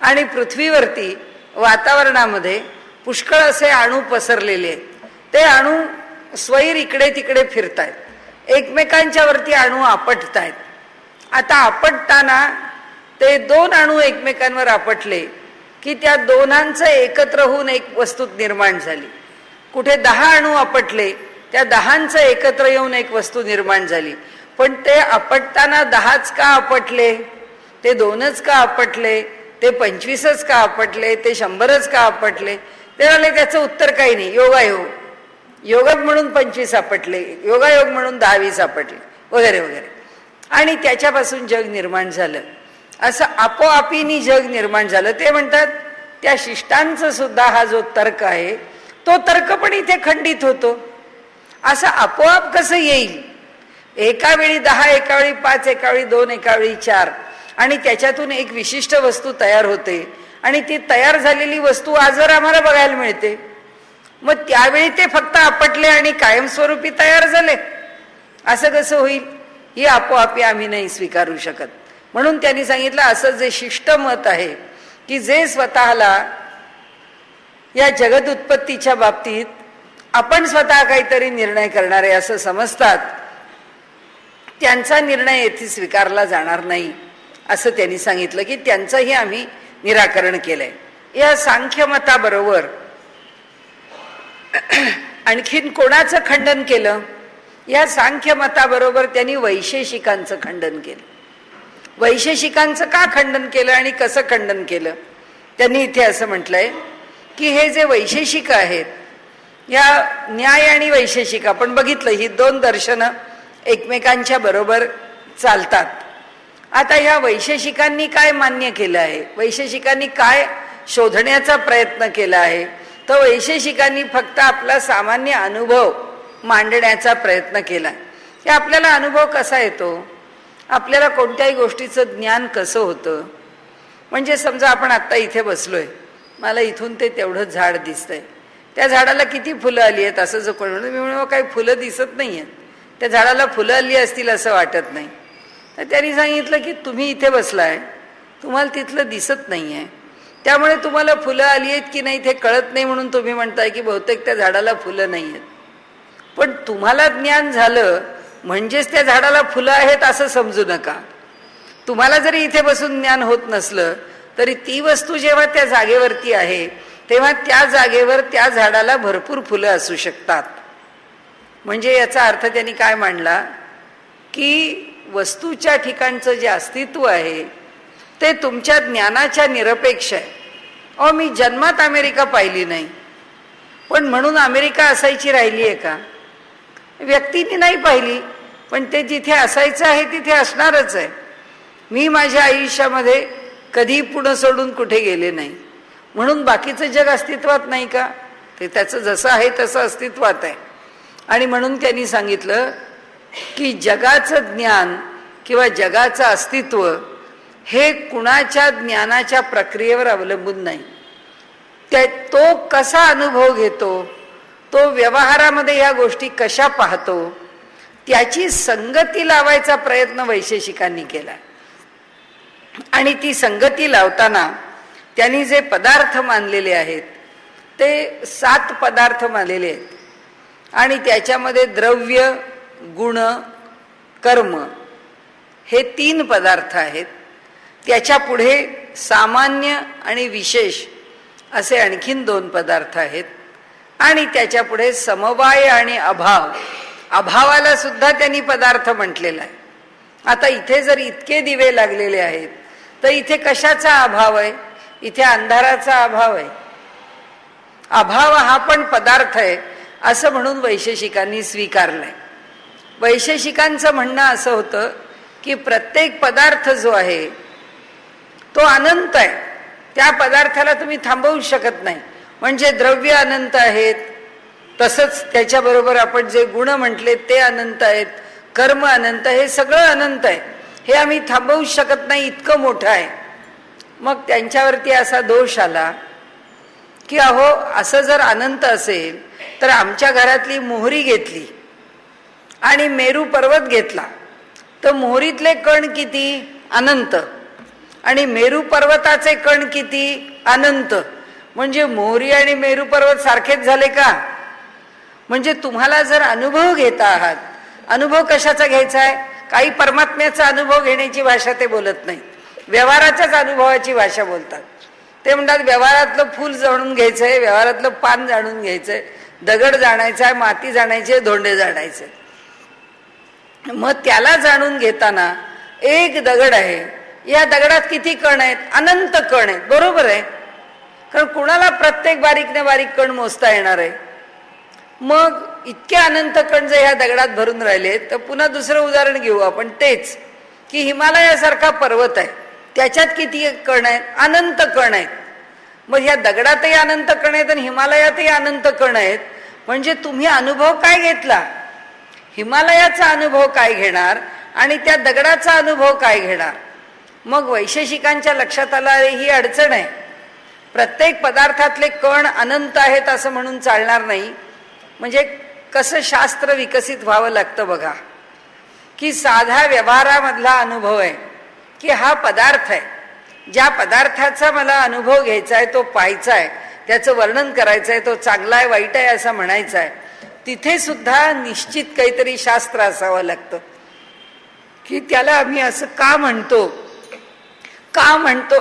आणि पृथ्वीवरती वातावरणामध्ये पुष्कळ असे अणू पसरलेले आहेत. ते अणू स्वैर इकडे तिकडे फिरतायत, एकमेकांच्या वरती अणू आपटतायत. आता आपटताना ते दोन अणू एकमेकांवर आपटले की त्या दोनांचं एकत्र होऊन एक वस्तू निर्माण झाली. कुठे 10 अणू आपटले, त्या 10चं एकत्र येऊन एक वस्तू निर्माण झाली. पण ते आपटताना 10च का आपटले, ते 2च का आपटले, ते 25च का आपटले, ते 100च का आपटले? त्याला त्याचं उत्तर काही नाही. योगायोग, योगायोग म्हणून 25 आपटले, योगायोग म्हणून 10-20 आपटले, वगैरे वगैरे. आणि त्याच्यापासून जग निर्माण झालं. असं आपोआपीनी जग निर्माण झालं. ते म्हणतात त्या शिष्टांचं सुद्धा हा जो तर्क आहे तो तर्क पण इथे खंडित होतो. असं आपोआप कसं येईल? एका वेळी 10, एका वेळी 5, एका वेळी 2, एका वेळी 4, आणि त्याच्यातून एक विशिष्ट वस्तू तयार होते आणि ती तयार झालेली वस्तू आजवर आम्हाला बघायला मिळते. मग त्यावेळी ते फक्त आपटले आणि कायमस्वरूपी तयार झाले, असं कसं होईल? ही आपोआपी आम्ही नाही स्वीकारू शकत. म्हणून त्यांनी सांगितलं असं जे शिष्ट मत आहे की जे स्वतःला या जगत उत्पत्तीच्या बाबतीत आपण स्वतः काहीतरी निर्णय करणारे असं समजतात, त्यांचा निर्णय येथे स्वीकारला जाणार नाही असं त्यांनी सांगितलं की त्यांचंही आम्ही निराकरण केलंय. या सांख्यमताबरोबर आणखीन कोणाचं खंडन केलं? या सांख्यमताबरोबर त्यांनी वैशेषिकांचं खंडन केलं. वैशेषिकांचं का खंडन केलं आणि कसं खंडन केलं? त्यांनी इथे असं म्हटलंय की हे जे वैशेषिक आहेत, या न्याय आणि वैशेषिक आपण बघितलं, ही 2 दर्शनं एकमेकांच्या बरोबर चालतात. आता ह्या वैशेषिकांनी काय मान्य केलं आहे, वैशेषिकांनी काय शोधण्याचा प्रयत्न केला आहे? तर वैशेषिकांनी फक्त आपला सामान्य अनुभव मांडण्याचा प्रयत्न केला. की आपल्याला अनुभव कसा येतो, आपल्याला कोणत्याही गोष्टीचं ज्ञान कसं होतं. म्हणजे समजा आपण आत्ता इथे बसलोय, मला इथून ते तेवढं झाड दिसतंय, त्या झाडाला किती फुलं आली आहेत असं जो कोण म्हणून मी म्हणून काही फुलं दिसत नाही आहेत, त्या झाडाला फुलं आली असतील असं वाटत नाही. तर त्यांनी सांगितलं की तुम्ही इथे बसलाय, तुम्हाला तिथलं दिसत नाही आहे, त्यामुळे तुम्हाला फुलं आली आहेत की नाही ते कळत नाही, म्हणून तुम्ही म्हणताय की बहुतेक त्या झाडाला फुलं नाही आहेत. पण तुम्हाला ज्ञान झालं म्हणजेच त्या झाडाला फुलं आहेत असं समजू नका. तुम्हाला जरी इथे बसून ज्ञान होत नसलं तरी ती वस्तू जेव्हा त्या जागेवरती आहे तेव्हा त्या जागेवर त्या झाडाला भरपूर फुलं असू शकतात. म्हणजे याचा अर्थ त्यांनी काय मांडला की वस्तूच्या ठिकाणचं जे अस्तित्व आहे ते तुमच्या ज्ञानाच्या निरपेक्ष आहे. अहो, मी जन्मात अमेरिका पाहिली नाही, पण म्हणून अमेरिका असायची राहिली आहे का? व्यक्तीने नाही पाहिली, पण ते जिथे असायचं आहे तिथे असणारच आहे. मी माझ्या आयुष्यामध्ये कधी पुणे सोडून कुठे गेले नाही, म्हणून बाकीचं जग अस्तित्वात नाही का? ते त्याचं जसं आहे तसं अस्तित्वात आहे. आणि म्हणून त्यांनी सांगितलं की जगाचं ज्ञान किंवा जगाचं अस्तित्व हे कुणाच्या ज्ञानाच्या प्रक्रियेवर अवलंबून नाही. तो कसा अनुभव घेतो, तो व्यवहारामध्ये या गोष्टी कशा पाहतो, त्याची संगती लावायचा प्रयत्न वैशेषिकांनी केला. आणि ती संगती लावताना त्यांनी जे पदार्थ मानलेले आहेत ते 7 पदार्थ मानलेले आहेत. आणि त्याच्यामध्ये द्रव्य, गुण, कर्म हे 3 पदार्थ आहेत. त्याच्या पुढे सामान्य आणि विशेष असे आणखीन 2 पदार्थ आहेत. आणि त्याच्या पुढे समवाय आणि अभाव, अभावाला सुद्धा त्यांनी पदार्थ म्हटलेला आहे. आता इथे जर इतके दिवे लागलेले आहेत तर इथे कशाचा अभाव आहे? इथे अंधाराचा अभाव आहे. अभाव हा पण पदार्थ आहे असं म्हणून वैशेषिकांनी स्वीकारलंय. वैशेषिकांचं म्हणणं असं होतं की प्रत्येक पदार्थ जो आहे तो अनंत आहे, त्या पदार्थाला तुम्ही थांबवू शकत नाही. म्हणजे द्रव्य अनंत आहेत, तसंच त्याच्याबरोबर आपण जे गुण म्हटले ते अनंत आहेत, कर्म अनंत, हे सगळं अनंत आहे, हे आम्ही थांबवू शकत नाही, इतकं मोठं आहे. मग त्यांच्यावरती असा दोष आला की अहो असं जर अनंत असेल तर आमच्या घरातली मोहरी घेतली आणि मेरू पर्वत घेतला तर मोहरीतले कण किती? अनंत. आणि मेरू पर्वताचे कण किती? अनंत. म्हणजे मोहरी आणि मेरू पर्वत सारखेच झाले का? म्हणजे तुम्हाला जर अनुभव घेता आहात, अनुभव कशाचा घ्यायचा आहे? काही परमात्म्याचा अनुभव घेण्याची भाषा ते बोलत नाही, व्यवहाराच्याच अनुभवाची भाषा बोलतात. ते म्हणतात व्यवहारातलं फूल जाणून घ्यायचंय, व्यवहारातलं पान जाणून घ्यायचंय, दगड जाणायचा आहे, माती जाणायची, धोंडे जाणायचे. मग त्याला जाणून घेताना एक दगड आहे, या दगडात किती कण आहेत? अनंत कण आहेत. बरोबर आहे, कारण कुणाला प्रत्येक बारीकने बारीक कण मोजता येणार आहे? मग इतके अनंत कण जर ह्या दगडात भरून राहिले तर पुन्हा दुसरं उदाहरण घेऊ आपण, तेच की हिमालयासारखा पर्वत आहे, त्याच्यात किती कण आहेत? अनंत कण आहेत. मग ह्या दगडातही अनंत कण आहेत आणि हिमालयातही अनंत कण आहेत. म्हणजे तुम्ही अनुभव काय घेतला? हिमालयाचा अनुभव काय घेणार आणि त्या दगडाचा अनुभव काय घेणार? मग वैशेषिकांच्या लक्षात आला ही अडचण आहे. प्रत्येक पदार्थातले कण अनंत आहेत असं म्हणून चालणार नाही. म्हणजे कसं शास्त्र विकसित व्हावं लागतं बघा, की साध्या व्यवहारामधला अनुभव आहे की हा पदार्थ आहे, ज्या पदार्थाचा मला अनुभव घ्यायचा आहे, तो पाहायचा आहे, त्याचं वर्णन करायचं आहे, तो चांगला आहे वाईट आहे असं म्हणायचं आहे, तिथे सुद्धा निश्चित काहीतरी शास्त्र असावं लागतं की त्याला आम्ही असं का म्हणतो, का म्हणतो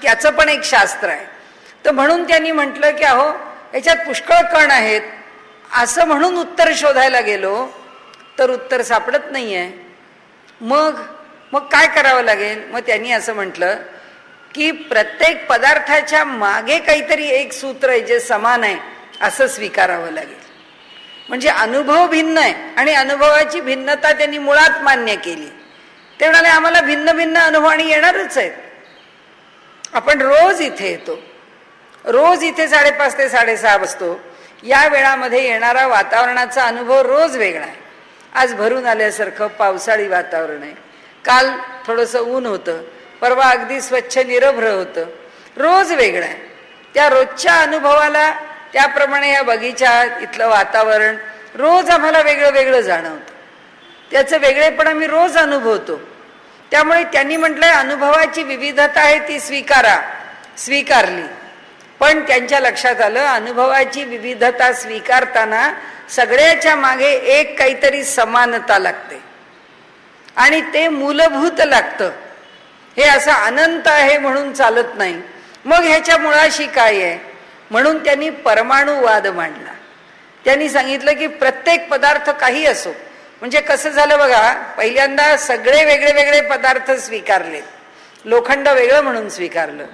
त्याचं पण एक शास्त्र आहे. तर म्हणून त्यांनी म्हटलं की अहो याच्यात पुष्कळ कण आहेत असं म्हणून उत्तर शोधायला गेलो तर उत्तर सापडत नाहीये. मग काय करावं लागेल? मग त्यांनी असं म्हटलं की प्रत्येक पदार्थाच्या मागे काहीतरी एक सूत्र आहे जे समान आहे असं स्वीकारावं लागेल. म्हणजे अनुभव भिन्न आहे आणि अनुभवाची भिन्नता त्यांनी मुळात मान्य केली. ते म्हणाले आम्हाला भिन्न भिन्न अनुभव आणि येणारच आहेत. आपण रोज इथे येतो, रोज इथे 5:30 ते 6:30 बसतो. या वेळामध्ये येणारा वातावरणाचा अनुभव रोज वेगळा आहे. आज भरून आल्यासारखं पावसाळी वातावरण आहे, काल थोडंसं ऊन होतं, परवा अगदी स्वच्छ निरभ्र होतं. रोज वेगळं आहे. त्या रोजच्या अनुभवाला त्याप्रमाणे या बगीच्यात इथलं वातावरण रोज आम्हाला वेगळं वेगळं जाणवतं. त्याचं वेगळेपण आम्ही रोज अनुभवतो. त्यामुळे त्यांनी म्हटलंय अनुभवाची विविधता आहे ती स्वीकारली. पण त्यांच्या लक्षात आलं अनुभवाची विविधता स्वीकारताना सगळ्याच्या मागे एक काहीतरी समानता लागते आणि ते मूलभूत लागतं. हे असं अनंत आहे म्हणून चालत नाही. मग ह्याच्या मुळाशी काय आहे? म्हणून त्यांनी परमाणुवाद मांडला. त्यांनी सांगितलं की प्रत्येक पदार्थ काही असो, म्हणजे कसं झालं बघा, पहिल्यांदा सगळे वेगळे वेगळे पदार्थ स्वीकारले. लोखंड वेगळं म्हणून स्वीकारलं,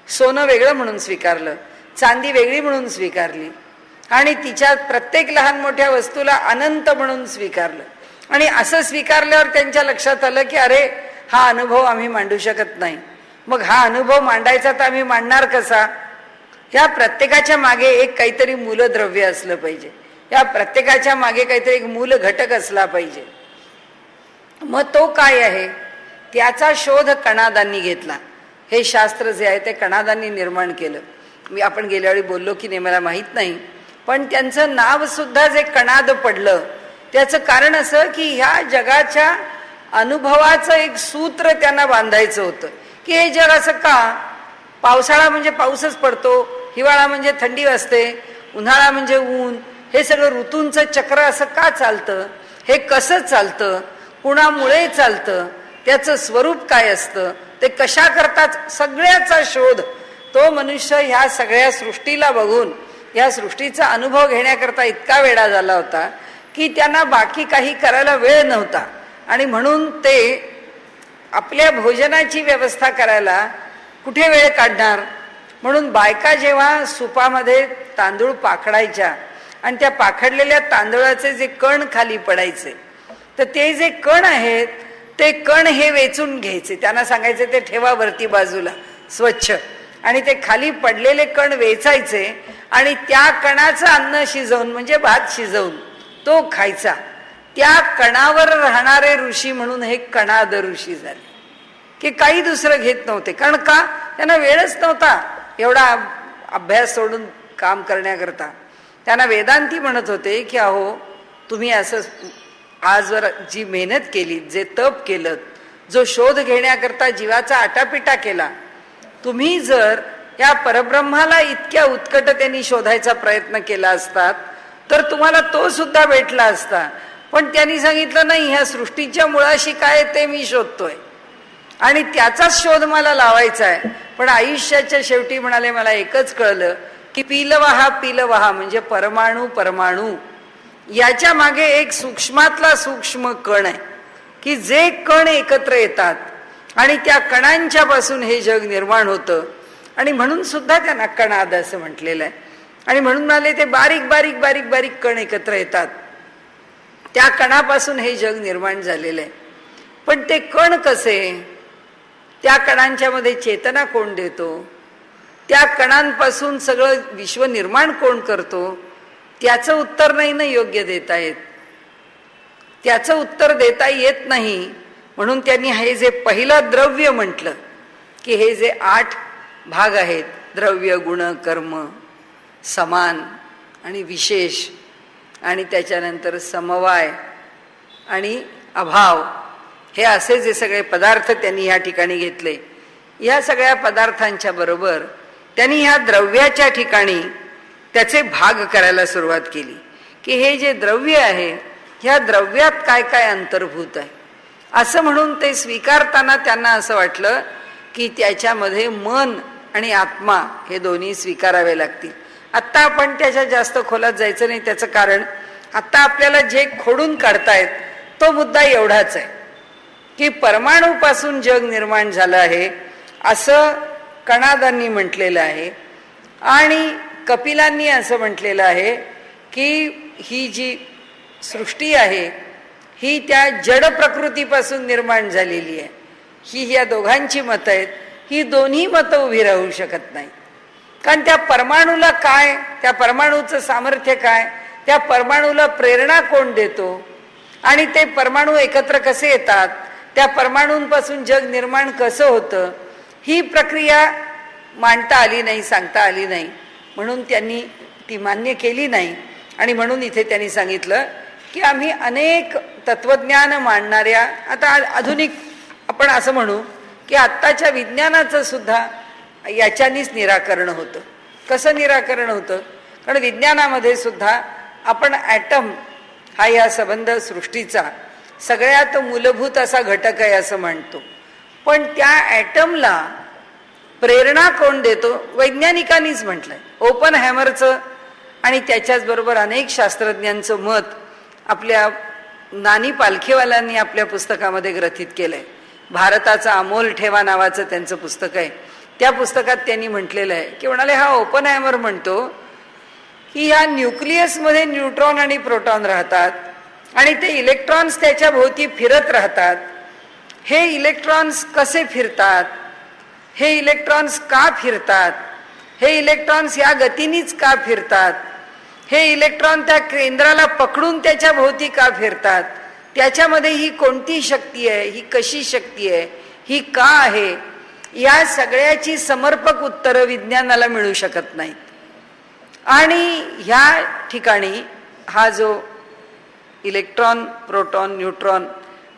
सोनं वेगळं म्हणून स्वीकारलं, चांदी वेगळी म्हणून स्वीकारली आणि तिच्या प्रत्येक लहान मोठ्या वस्तूला अनंत म्हणून स्वीकारलं. आणि असं स्वीकारल्यावर त्यांच्या लक्षात आलं की अरे हा अनुभव आम्ही मांडू शकत नाही. मग हा अनुभव मांडायचा तर आम्ही मांडणार कसा? ह्या प्रत्येकाच्या मागे एक काहीतरी मूलद्रव्य असलं पाहिजे, या प्रत्येकाच्या मागे काहीतरी एक मूल घटक असला पाहिजे. मग तो काय आहे? त्याचा शोध कणादांनी घेतला. हे शास्त्र जे आहे ते कणादांनी निर्माण केलं. आपण गेल्या वेळी बोललो की नाही मला माहीत नाही, पण त्यांचं नाव सुद्धा जे कणाद पडलं त्याचं कारण असं की ह्या जगाच्या अनुभवाचं एक सूत्र त्यांना बांधायचं होतं की हे जग असं का? पावसाळा म्हणजे पाऊसच पडतो, हिवाळा म्हणजे थंडी वाजते, उन्हाळा म्हणजे ऊन, हे सगळं ऋतूंचं चक्र असं का चालतं? हे कसं चालतं? कुणामुळे चालतं? त्याचं स्वरूप काय असतं? ते कशा करतात? सगळ्याचा शोध तो मनुष्य ह्या सगळ्या सृष्टीला बघून या सृष्टीचा अनुभव घेण्याकरता इतका वेडा झाला होता की त्यांना बाकी काही करायला वेळ नव्हता. आणि म्हणून ते आपल्या भोजनाची व्यवस्था करायला कुठे वेळ काढणार? म्हणून बायका जेव्हा सुपामध्ये तांदूळ पाखडायच्या आणि त्या पाखडलेल्या तांदूळाचे जे कण खाली पडायचे तर ते जे कण आहेत ते कण हे वेचून घ्यायचे. त्यांना सांगायचे ते ठेवा वरती बाजूला स्वच्छ, आणि ते खाली पडलेले कण वेचायचे आणि त्या कणाचं अन्न शिजवून म्हणजे भात शिजवून तो खायचा. त्या कणावर राहणारे ऋषी म्हणून हे कणाद ऋषी झाले की काही दुसरं घेत नव्हते. कारण का? त्यांना वेळच नव्हता एवढा अभ्यास सोडून काम करण्याकरता त्यांना वेदांती म्हणत होते की अहो तुम्ही असं आजवर जी मेहनत केली, जे तप केलं, जो शोध घेण्याकरता जीवाचा आटापिटा केला, तुम्ही जर या परब्रह्माला इतक्या उत्कटतेने शोधायचा प्रयत्न केला असतात तर तुम्हाला तो सुद्धा भेटला असता. पण त्यांनी सांगितलं नाही, ह्या सृष्टीच्या मुळाशी काय ते मी शोधतोय आणि त्याचाच शोध मला लावायचा आहे. पण आयुष्याच्या शेवटी म्हणाले मला एकच कळलं की पिलवहा म्हणजे परमाणू परमाणू याच्या मागे एक सूक्ष्मातला सूक्ष्म कण आहे की जे कण एकत्र येतात आणि त्या कणांच्या पासून हे जग निर्माण होतं. आणि म्हणून सुद्धा त्यांना कणाद असं म्हटलेलं आहे. आणि म्हणून म्हणाले ते बारीक बारीक बारीक बारीक कण एकत्र येतात, त्या कणापासून हे जग निर्माण झालेलं आहे. पण ते कण कसे, त्या कणांच्या मध्ये चेतना कोण देतो, त्या कणांपासून सगळं विश्व निर्माण कोण करतो, त्याचं उत्तर नाही ना योग्य देता येत. त्याचं उत्तर देता येत नाही. म्हणून त्यांनी हे जे पहिलं द्रव्य म्हटलं की हे जे 8 भाग आहेत, द्रव्य गुण कर्म समान आणि विशेष आणि त्याच्यानंतर समवाय आणि अभाव, हे असे जे सगळे पदार्थ त्यांनी ह्या ठिकाणी घेतले, या सगळ्या पदार्थांच्या बरोबर त्यांनी ह्या द्रव्याच्या ठिकाणी त्याचे भाग करायला सुरुवात केली की हे जे द्रव्य आहे ह्या द्रव्यात काय काय अंतर्भूत आहे. असं म्हणून ते स्वीकारताना त्यांना असं वाटलं की त्याच्यामध्ये मन आणि आत्मा हे दोन्ही स्वीकारावे लागतील. आत्ता आपण त्याच्या जास्त खोलात जायचं नाही. त्याचं कारण आत्ता आपल्याला जे खोडून काढतायत तो मुद्दा एवढाच आहे की परमाणूपासून जग निर्माण झालं आहे असं कणादांनी म्हटलेलं आहे. आणि कपिलांनी असं म्हटलेलं आहे की ही जी सृष्टी आहे ही त्या जड प्रकृतीपासून निर्माण झालेली आहे. ही या दोघांची मतं आहेत. ही दोन्ही मतं उभी राहू शकत नाही. कारण त्या परमाणूला काय, त्या परमाणूचं सामर्थ्य काय, त्या परमाणूला प्रेरणा कोण देतो आणि ते परमाणू एकत्र कसे येतात, त्या परमाणूंपासून जग निर्माण कसं होतं, ही प्रक्रिया मांडता आली नाही, सांगता आली नाही. म्हणून त्यांनी ती मान्य केली नाही. आणि म्हणून इथे त्यांनी सांगितलं की आम्ही अनेक तत्वज्ञान मांडणाऱ्या, आता आधुनिक आपण असं म्हणू की आत्ताच्या विज्ञानाचं सुद्धा याच्यानीच निराकरण होतं. कसं निराकरण होतं, कारण विज्ञानामध्ये सुद्धा आपण ॲटम हा या संबंध सृष्टीचा सगळ्यात मूलभूत असा घटक आहे असं म्हणतो. पण त्या ॲटमला प्रेरणा कोण देतो, वैज्ञानिकांनीच म्हटलंय. ओपन हॅमरचं आणि त्याच्याच बरोबर अनेक शास्त्रज्ञांचं मत आपल्या नानी पालखेवालांनी आपल्या पुस्तकामध्ये ग्रथित केलंय. भारताचा अमोल ठेवा नावाचं त्यांचं पुस्तक आहे. त्या पुस्तकात त्यांनी म्हटलेलं आहे की म्हणाले हा ओपन हॅमर म्हणतो की ह्या न्यूक्लियसमध्ये न्यूट्रॉन आणि प्रोटॉन राहतात आणि ते इलेक्ट्रॉन्स त्याच्या भोवती फिरत राहतात. हे इलेक्ट्रॉन्स कसे फिरतात, हे इलेक्ट्रॉन्स का फिरतात, हे इलेक्ट्रॉन्स या गतीनीच का फिरतात, हे इलेक्ट्रॉन त्या केंद्राला पकडून त्याच्या भोवती का फिरतात, त्याच्यामध्ये ही कोणती शक्ती आहे, ही कशी शक्ती आहे, ही का आहे, या सगळ्याची समर्पक उत्तरं विज्ञानाला मिळू शकत नाहीत. आणि ह्या ठिकाणी हा जो इलेक्ट्रॉन प्रोटॉन न्यूट्रॉन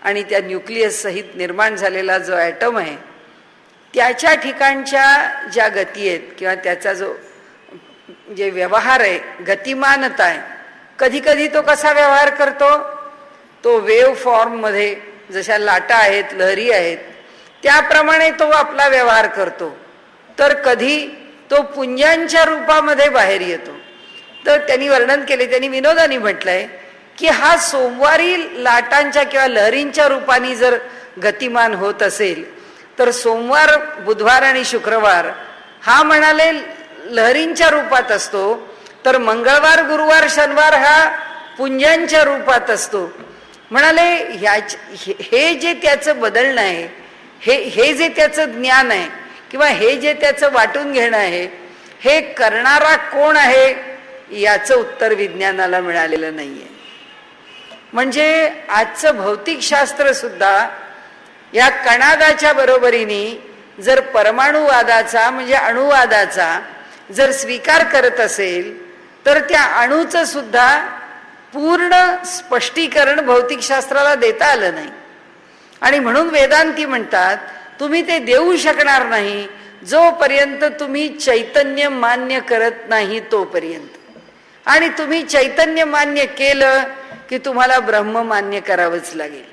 आणि त्या न्यूक्लियस सहित निर्माण झालेला जो ॲटम आहे त्याच्या ठिकाणच्या ज्या गती आहेत किंवा त्याचा जो जे व्यवहार आहे, गतिमानता आहे, कधी कधी तो कसा व्यवहार करतो, तो वेव्ह फॉर्ममध्ये जशा लाटा आहेत, लहरी आहेत, त्याप्रमाणे तो आपला व्यवहार करतो. तर कधी तो पुंजांच्या रूपामध्ये बाहेर येतो. तर त्यांनी वर्णन केले, त्यांनी विनोदाने म्हटलंय की हा सोमवारी लाटांच्या किंवा लहरींच्या रूपाने जर गतिमान होत असेल तर सोमवार बुधवार आणि शुक्रवार हा म्हणाले लहरींच्या रूपात असतो, तर मंगळवार गुरुवार शनिवार हा पुंजांच्या रूपात असतो. म्हणाले हे जे त्याचं बदलणं आहे, हे जे त्याचं ज्ञान आहे किंवा हे जे त्याचं वाटून घेणं आहे, हे करणारा कोण आहे याचं उत्तर विज्ञानाला मिळालेलं नाहीये. म्हणजे आजचं भौतिकशास्त्र सुद्धा या कणादाच्या बरोबरीने जर परमाणुवादाचा म्हणजे अणुवादाचा जर स्वीकार करत असेल तर त्या अणूचं सुद्धा पूर्ण स्पष्टीकरण भौतिकशास्त्राला देता आलं नाही. आणि म्हणून वेदांती म्हणतात तुम्ही ते देऊ शकणार नाही जोपर्यंत तुम्ही चैतन्य मान्य करत नाही तोपर्यंत. आणि तुम्ही चैतन्य मान्य केलं की तुम्हाला ब्रह्म मान्य करावंच लागेल.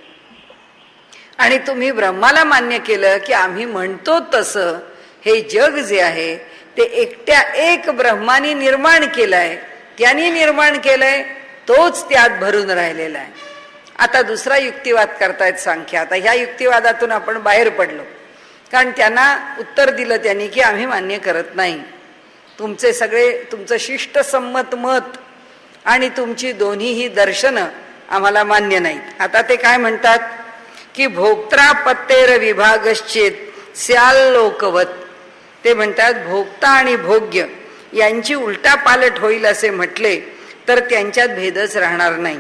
आणि तुम्ही ब्रह्माला मान्य केलं की आम्ही म्हणतो तसं हे जग जे आहे ते एकट्या एक ब्रह्माने निर्माण केलंय, त्यांनी निर्माण केलंय, तोच त्यात भरून राहिलेला आहे. आता दुसरा युक्तिवाद करतायत सांख्य. आता ह्या युक्तिवादातून आपण बाहेर पडलो, कारण त्यांना उत्तर दिलं त्यांनी की आम्ही मान्य करत नाही, तुमचे सगळे तुमचं शिष्टसंमत मत आणि तुमची दोन्हीही दर्शनं आम्हाला मान्य नाहीत. आता ते काय म्हणतात की भोक्त्रापत्तेर विभागश्चेत स्याल लोकवत. ते म्हणतात भोक्ता आणि भोग्य यांची उलटा पालट होईल असे म्हटले तर त्यांच्यात भेदच राहणार नाही.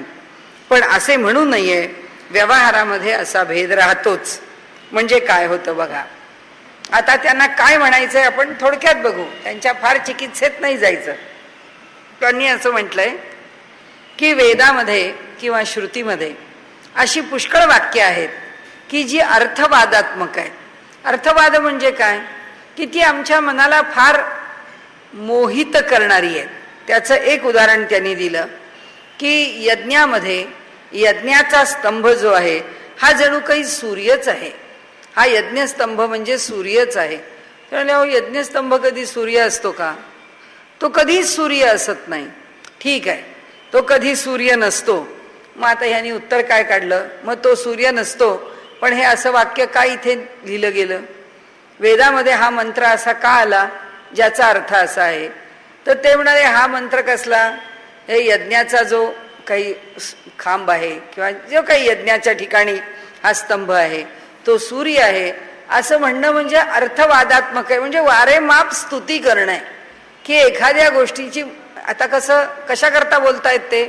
पण असे म्हणू नये, व्यवहारामध्ये असा भेद राहतोच. म्हणजे काय होतं बघा. आता त्यांना काय म्हणायचंय आपण थोडक्यात बघू, त्यांच्या फार चिकित्सेत नाही जायचं. त्यांनी असं म्हटलंय की वेदामध्ये किंवा श्रुतीमध्ये अशी पुष्कळ वाक्य आहेत की जी अर्थवादात्मक आहेत. अर्थवाद म्हणजे काय की ती आमच्या मनाला फार मोहित करणारी आहेत. त्याचं एक उदाहरण त्यांनी दिलं की यज्ञामध्ये यज्ञाचा स्तंभ जो आहे हा जणू काही सूर्यच आहे. हा यज्ञस्तंभ म्हणजे सूर्यच आहे. त्यामुळे यज्ञस्तंभ कधी सूर्य असतो का? तो कधीच सूर्य असत नाही. ठीक आहे, तो कधी सूर्य नसतो. मग आता ह्यांनी उत्तर काय काढलं, मग तो सूर्य नसतो पण हे असं वाक्य का इथे लिहिलं गेलं? वेदामध्ये हा मंत्र असा का आला ज्याचा अर्थ असा आहे? तर ते म्हणाले हा मंत्र कसला, हे यज्ञाचा जो काही खांब आहे किंवा जो काही यज्ञाच्या ठिकाणी हा स्तंभ आहे तो सूर्य आहे असं म्हणणं म्हणजे अर्थवादात्मक आहे. म्हणजे वारेमाप स्तुती करणं आहे की एखाद्या गोष्टीची. आता कशा करता बोलतायत ते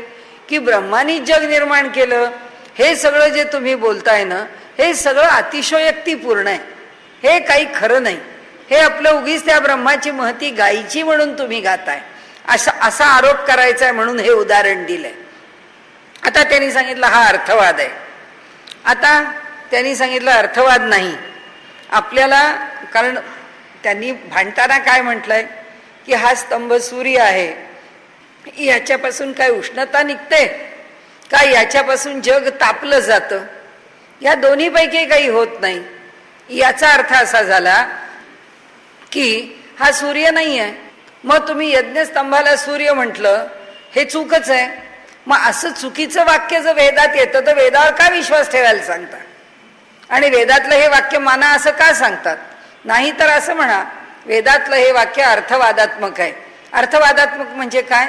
की ब्रह्मानी जग निर्माण केलं, हे सगळं जे तुम्ही बोलताय ना हे सगळं अतिशयोक्तीपूर्ण आहे, हे काही खरं नाही, हे आपलं उगीच त्या ब्रह्माची महती गायची म्हणून तुम्ही गाताय, असा आरोप करायचा आहे म्हणून हे उदाहरण दिलंय. आता त्यांनी सांगितलं हा अर्थवाद आहे. आता त्यांनी सांगितलं अर्थवाद नाही आपल्याला, कारण त्यांनी भांडताना काय म्हटलंय की हा स्तंभ सूर्य आहे, याच्यापासून काय उष्णता निघते का, याच्यापासून जग तापलं जातं, या दोन्हीपैकी काही होत नाही. याचा अर्थ असा झाला की हा सूर्य नाही आहे. मग तुम्ही यज्ञस्तंभाला सूर्य म्हटलं, हे चूकच आहे. मग असं चुकीचं वाक्य जर वेदात येतं तर वेदावर का विश्वास ठेवायला सांगतात? आणि वेदातलं हे वाक्य माना असं का सांगतात? नाही तर असं म्हणा वेदातलं हे वाक्य अर्थवादात्मक आहे. अर्थवादात्मक म्हणजे काय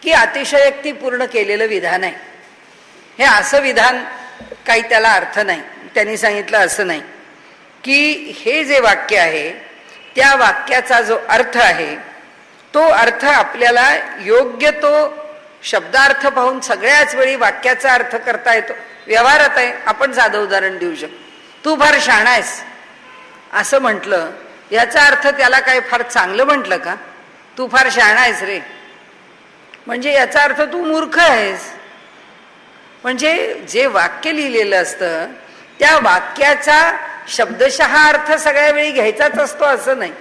की अतिशयोक्ती पूर्ण केलेलं विधान आहे. हे असं विधान काही त्याला अर्थ नाही. त्यांनी सांगितलं असं नाही की हे जे वाक्य आहे त्या वाक्याचा जो अर्थ आहे तो अर्थ आपल्याला योग्य तो शब्दार्थ पाहून सगळ्याच वेळी वाक्याचा अर्थ करता येतो. व्यवहारात आहे. आपण साधं उदाहरण देऊ शकतो. तू फार शहाणा आहेस असं म्हटलं, याचा अर्थ त्याला काय फार चांगलं म्हटलं का? तू फार शहाणा आहेस रे म्हणजे याचा अर्थ तू मूर्ख आहेस. म्हणजे जे वाक्य लिहिलेलं असतं त्या वाक्याचा शब्दशः अर्थ सगळ्या वेळी घ्यायचाच असतो असं नाही.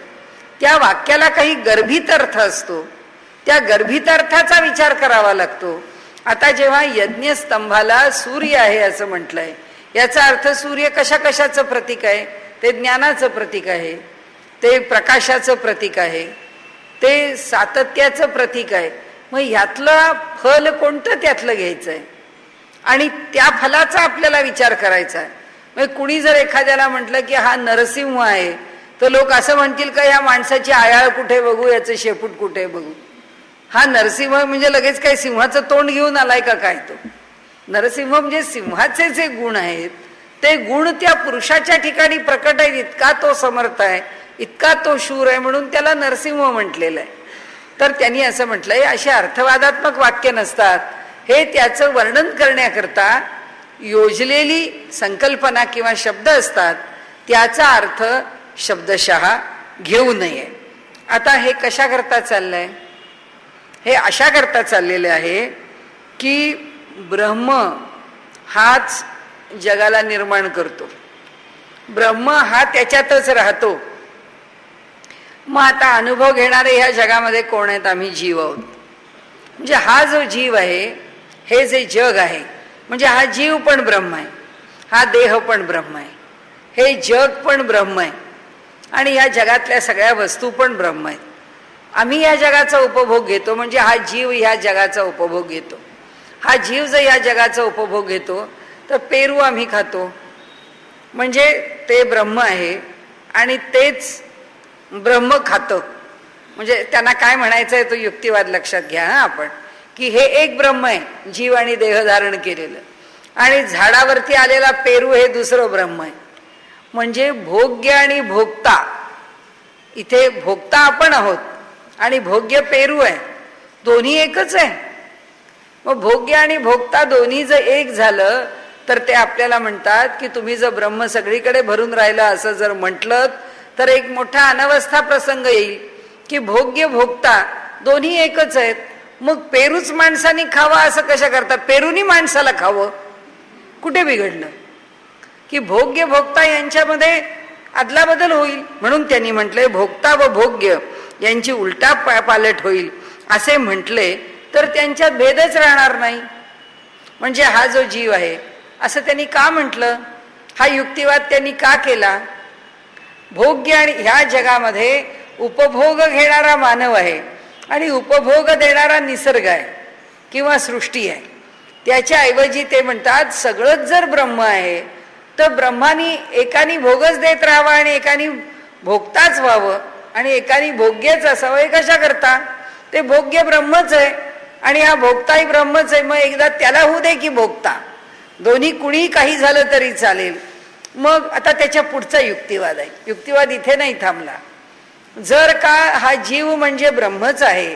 त्या वाक्याला काही गर्भित अर्थ असतो, त्या गर्भित अर्थाचा विचार करावा लागतो. आता जेव्हा यज्ञस्तंभाला सूर्य आहे असं म्हटलंय, याचा अर्थ सूर्य कशा कशाचं प्रतीक आहे? ते ज्ञानाचं प्रतीक आहे, ते प्रकाशाचं प्रतीक आहे, ते सातत्याचं प्रतीक आहे. मग ह्यातलं फल कोणतं त्यातलं घ्यायचंय आणि त्या फलाचा आपल्याला विचार करायचा आहे. मग कुणी जर एखाद्याला म्हटलं की हा नरसिंह आहे तर लोक असं म्हणतील का ह्या माणसाची आयाळ कुठे बघू, याचं शेपूट कुठे बघू? हा नरसिंह म्हणजे लगेच काय सिंहाचं तोंड घेऊन आलाय का काय? तो नरसिंह म्हणजे सिंहाचे जे गुण आहेत ते गुण त्या पुरुषाच्या ठिकाणी प्रकट आहेत. इतका तो समर्थ आहे, इतका तो शूर आहे म्हणून त्याला नरसिंह म्हटलेलं आहे. तर त्यांनी असं म्हटलंय अशी अर्थवादात्मक वाक्य नसतात, हे त्याचं वर्णन करण्याकरता योजलेली संकल्पना किंवा शब्द असतात, त्याचा अर्थ शब्दशः घेऊ नये. आता हे कशा करता चाललंय? हे अशा करता चाललेले आहे की ब्रह्म हाच जगाला निर्माण करतो, ब्रह्म हा त्याच्यातच राहतो. मग आता अनुभव घेणारे ह्या जगामध्ये कोण आहेत? आम्ही जीव आहोत. म्हणजे हा जो जीव आहे, हे जे जग आहे, म्हणजे हा जीव पण ब्रह्म आहे, हा देह पण ब्रह्म आहे, हे जग पण ब्रह्म आहे आणि या जगातल्या सगळ्या वस्तू पण ब्रह्म आहेत. आम्ही या जगाचा उपभोग घेतो, म्हणजे हा जीव ह्या जगाचा उपभोग घेतो. हा जीव जर या जगाचा उपभोग घेतो तर पेरू आम्ही खातो, म्हणजे ते ब्रह्म आहे आणि तेच ब्रह्म खातं. म्हणजे त्यांना काय म्हणायचं आहे तो युक्तिवाद लक्षात घ्या आपण, की हे एक ब्रह्म आहे जीव आणि देह धारण केलेलं, आणि झाडावरती आलेला पेरू हे दुसरं ब्रह्म आहे. म्हणजे भोग्य आणि भोक्ता, इथे भोक्ता आपण आहोत आणि भोग्य पेरू आहे, दोन्ही एकच आहे. मग भोग्य आणि भोक्ता दोन्ही जर एक झालं तर ते आपल्याला म्हणतात की तुम्ही जर ब्रह्म सगळीकडे भरून राहिला असं जर म्हटलं तर एक मोठा अनवस्था प्रसंग येईल की भोग्य भोक्ता दोन्ही एकच आहेत. मग पेरूच माणसाने खावा असं कशा करतात? पेरूनी माणसाला खावं, कुठे बिघडलं? की भोग्य भोक्ता यांच्यामध्ये अदलाबदल होईल, म्हणून त्यांनी म्हटलंय भोक्ता व भोग्य यांची उलटा पालट होईल असे म्हटले तर त्यांच्यात भेदच राहणार नाही. म्हणजे हा जो जीव आहे असं त्यांनी का म्हटलं? हा युक्तिवाद त्यांनी का केला? भोग्य आणि ह्या जगामध्ये उपभोग घेणारा मानव आहे आणि उपभोग देणारा निसर्ग आहे किंवा सृष्टी आहे. त्याच्याऐवजी ते म्हणतात सगळंच जर ब्रह्म आहे तर ब्रह्मानी एकानी भोगच देत राहावा आणि एकानी भोगताच व्हावं आणि एकानी भोग्यच असावं. हे कशा करता? ते भोग्य ब्रह्मच आहे आणि हा भोगताही ब्रह्मच आहे. मग एकदा त्याला होऊ दे की भोगता, दोन्ही कुणी काही झालं तरी चालेल. मग आता त्याच्या पुढचा युक्तिवाद आहे. युक्तिवाद इथे नाही थांबला. जर का हा जीव म्हणजे ब्रह्मच आहे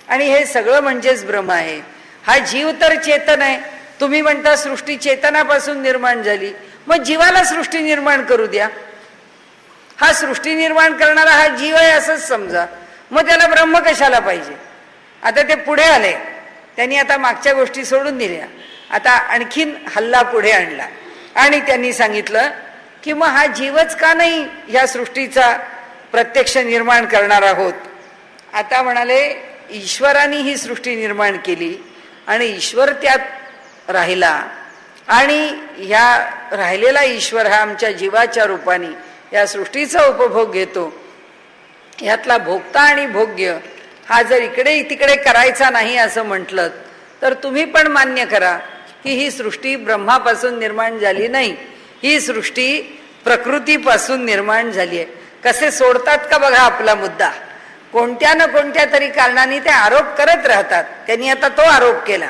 आणि हे सगळं म्हणजेच ब्रह्म आहे, हा जीव तर चेतन आहे. तुम्ही म्हणता सृष्टी चेतनापासून निर्माण झाली, मग जीवाला सृष्टी निर्माण करू द्या. हा सृष्टी निर्माण करणारा हा जीव आहे असंच समजा, मग त्याला ब्रह्म कशाला पाहिजे? आता ते पुढे आले, त्यांनी आता मागच्या गोष्टी सोडून दिल्या, आता आणखीन हल्ला पुढे आणला आणि त्यांनी सांगितलं की मग हा जीवच का नाही ह्या सृष्टीचा प्रत्यक्ष निर्माण करणार आहोत? आता म्हणाले ईश्वराने ही सृष्टी निर्माण केली आणि ईश्वर त्यात राहिला आणि ह्या राहिलेला ईश्वर हा आमच्या जीवाच्या रूपाने या सृष्टीचा उपभोग घेतो. ह्यातला भोक्ता आणि भोग्य हा जर इकडे तिकडे करायचा नाही असं म्हटलं तर तुम्ही पण मान्य करा की ही सृष्टी ब्रह्मापासून निर्माण झाली नाही, ही सृष्टी प्रकृतीपासून निर्माण झाली आहे. कसे सोडतात का बघा आपला मुद्दा. कोणत्या ना कोणत्या तरी कारणाने ते आरोप करत राहतात. त्यांनी आता तो आरोप केला.